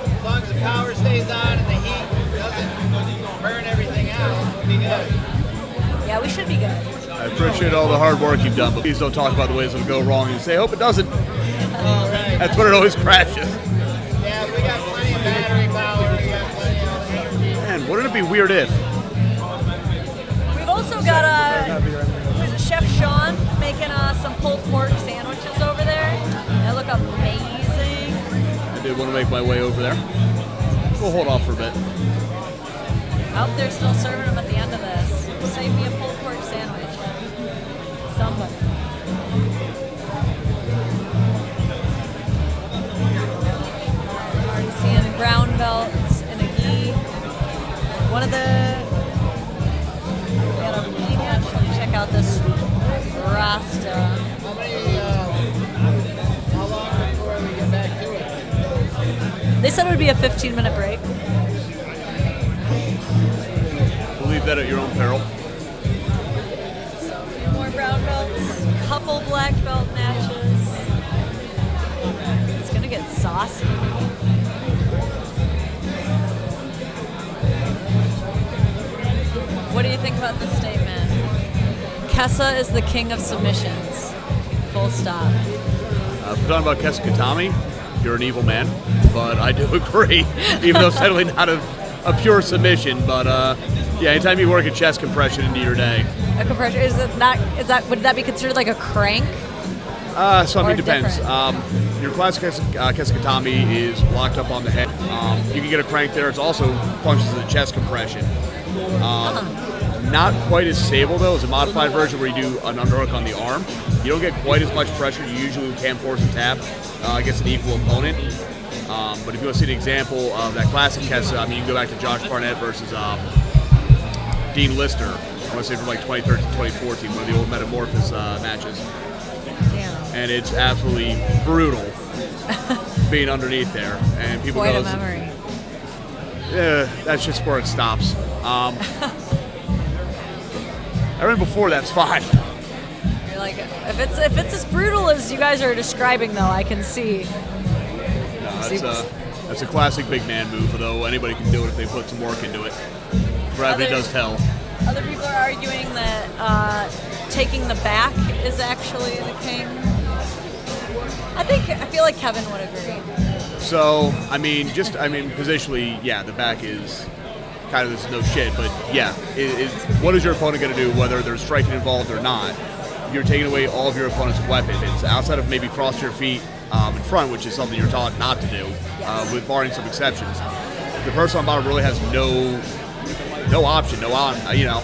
as long as the power stays on and the heat doesn't burn everything out, we'll be good. Yeah, we should be good. I appreciate all the hard work you've done, but please don't talk about the ways it'll go wrong and say, hope it doesn't. All right. That's when it always crashes. Yeah, we got plenty of battery power. We got plenty of energy. Man, wouldn't it be weird if? We've also got Chef Sean making some pulled pork sandwiches over there. They look amazing. I did want to make my way over there. We'll hold off for a bit. I hope they're still serving them at the end of this. Save me a pulled pork sandwich. Somebody. Already seeing brown belts and a gi. One of the. We got a rematch. Let me check out this Rasta. How long before we get back to it? They said it would be a 15-minute break. Believe that at your own peril. So a few more brown belts, couple black belt matches. It's gonna get saucy. What do you think about this statement? Kessa is the king of submissions. Full stop. If we're talking about Kesikatami, you're an evil man, but I do agree, even though it's certainly not a pure submission, but yeah, anytime you work a chest compression into your day. A compression, is it not? Is that, would that be considered like a crank? So I mean, Or it depends. different? Your classic Kesikatami is locked up on the head. You can get a crank there. It's also functions as a chest compression. Not quite as stable though as a modified version where you do an underhook on the arm. You don't get quite as much pressure you usually can force and tap against an equal opponent. But if you want to see an example of that classic Kessa, I mean, you can go back to Josh Barnett versus Dean Lister. I want to say from like 2013, 2014, one of the old Metamorphosis matches. Damn. And it's absolutely brutal being underneath there. And people Quite go, a memory. that's just where it stops. Everything before that's fine. You're like, if it's as brutal as you guys are describing, though, I can see. That's a classic big man move, although anybody can do it if they put some work into it. Bradley does tell. Other people are arguing that taking the back is actually the king. I feel like Kevin would agree. So, positionally, yeah, the back is kind of this no shit, but yeah, what is your opponent going to do, whether there's striking involved or not? You're taking away all of your opponent's weapons. Outside of maybe cross your feet, in front, which is something you're taught not to do, with barring some exceptions. The person on bottom really has no option, you know.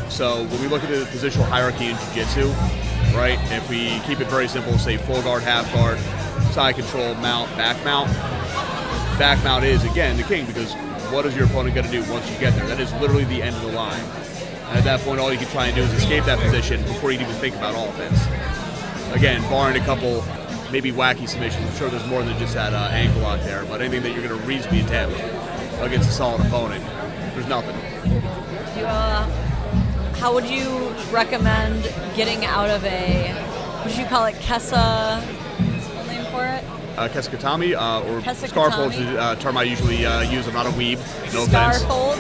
So when we look at the positional hierarchy in jiu-jitsu, right, if we keep it very simple, say full guard, half guard, side control, mount, back mount. Back mount is, again, the king, because what is your opponent going to do once you get there? That is literally the end of the line. And at that point, all you can try and do is escape that position before you even think about offense. Again, barring a couple maybe wacky submissions. I'm sure there's more than just that ankle lock there, but anything that you're going to reasonably attempt against a solid opponent, there's nothing. How would you recommend getting out of a, what did you call it, Kesa, what's the full name for it? Kesikatami, or Kesikatami. Scarfold is a term I usually use. I'm not a weeb, no offense. Scarfold?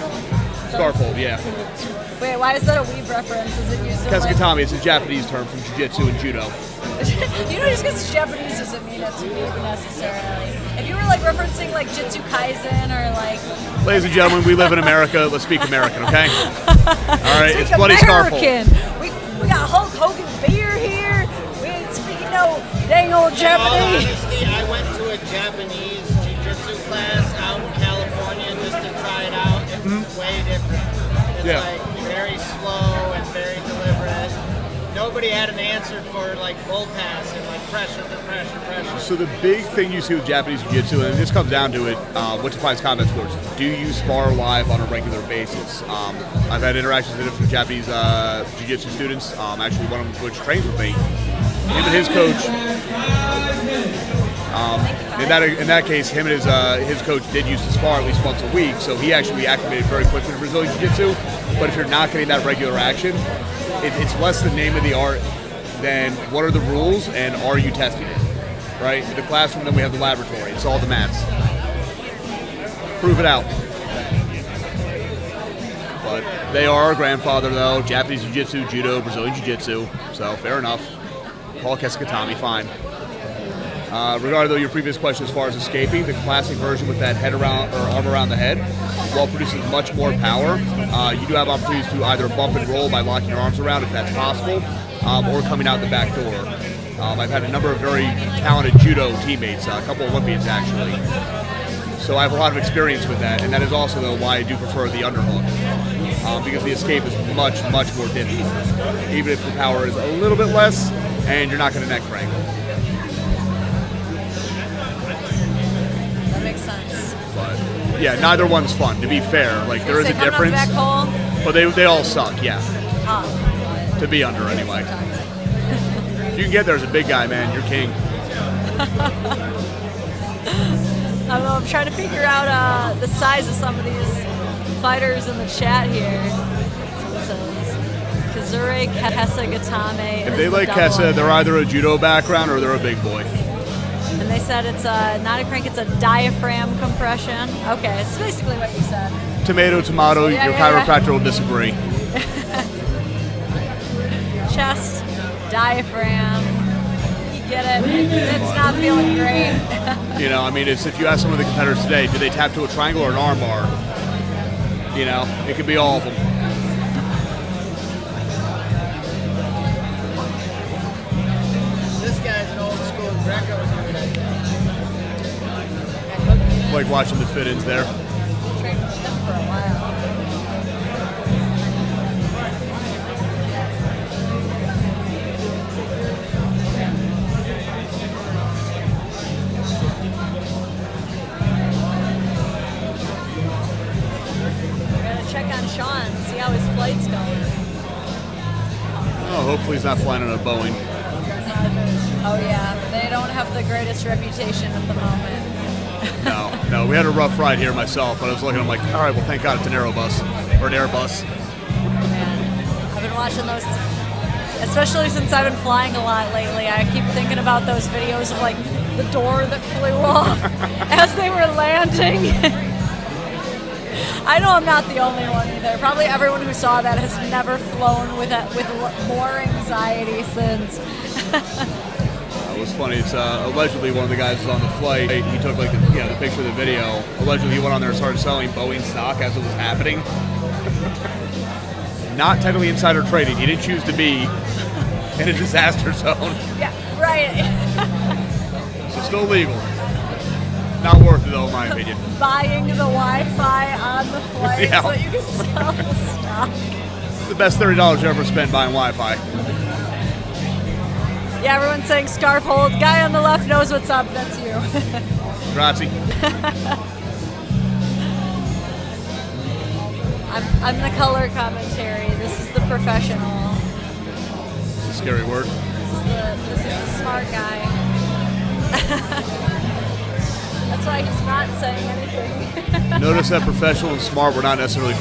Scarfold, yeah. Wait, why is that a weeb reference? Is it used in Kesikatami, it's a Japanese term from jiu-jitsu and judo. You know, just because it's Japanese doesn't mean it's weeb necessarily. If you were like referencing like Jitsu Kaisen or like... Ladies and gentlemen, we live in America. Let's speak American, okay? All right, it's bloody American. Scarfold. We got Hulk Hogan beer here. We ain't speaking no dang old Japanese. Honestly, I went to a Japanese jiu-jitsu class out in California just to try it out. It's way different. It's like very slow and very deliberate. Nobody had an answer for like bull pass and like pressure to pressure, pressure. So the big thing you see with Japanese jiu-jitsu, and this comes down to it, what defines combat sports, do you spar live on a regular basis? I've had interactions with different Japanese jiu-jitsu students, actually one of them which trains with me. Him and his coach, in that case, him and his coach did used to spar at least once a week, so he actually acclimated very quickly to Brazilian Jiu-Jitsu. But if you're not getting that regular action, it's less the name of the art than what are the rules and are you testing it, right? In the classroom, then we have the laboratory. It's all the mats. Prove it out. But they are our grandfather, though. Japanese Jiu-Jitsu, Judo, Brazilian Jiu-Jitsu. So fair enough. Call Kesikatami, fine. Regarding though your previous question as far as escaping, the classic version with that head around or arm around the head, while producing much more power, you do have opportunities to either bump and roll by locking your arms around if that's possible, or coming out the back door. I've had a number of very talented judo teammates, a couple Olympians actually. So I have a lot of experience with that, and that is also though why I do prefer the underhook, because the escape is much, much more difficult, even if the power is a little bit less, and you're not going to neck crank. But yeah, neither one's fun. To be fair, like there is a difference, but they all suck. Yeah, to be under anyway. If you can get there as a big guy, man, you're king. I don't know. I'm trying to figure out the size of some of these fighters in the chat here. So Kazure Kesagatame. If they like Kesa, they're either a judo background or they're a big boy. And they said it's not a crank, it's a diaphragm compression. Okay, it's basically what you said. Tomato, tomato, your chiropractor will disagree. Chest, diaphragm, you get it. It's not feeling great. You know, I mean, it's if you ask some of the competitors today, do they tap to a triangle or an arm bar? You know, it could be all of them. This guy's an old school Greco dude, I think. Like watching the fit-ins there. Trained with him for a while. We're gonna check on Sean, see how his flight's going. Oh, hopefully he's not flying on a Boeing. Oh yeah, they don't have the greatest reputation at the moment. No, we had a rough ride here myself, but I was looking, I'm like, all right, well, thank God it's an Aerobus, or an Airbus. Man, I've been watching those, especially since I've been flying a lot lately. I keep thinking about those videos of like the door that flew off as they were landing. I know I'm not the only one either. Probably everyone who saw that has never flown with more anxiety since. It was funny. It's allegedly one of the guys was on the flight. He took like the picture of the video. Allegedly, he went on there and started selling Boeing stock as it was happening. Not technically insider trading. He didn't choose to be in a disaster zone. Yeah, right. So Still legal. Not worth it though, in my opinion. Buying the Wi-Fi on the flight Yeah. so you can sell the stock. It's the best $30 you ever spent buying Wi-Fi. Yeah, everyone's saying scarf hold. Guy on the left knows what's up. That's you. Grazie. I'm the color commentary. This is the professional. It's a scary word. This is the smart guy. That's why he's not saying anything. Notice that professional and smart were not necessarily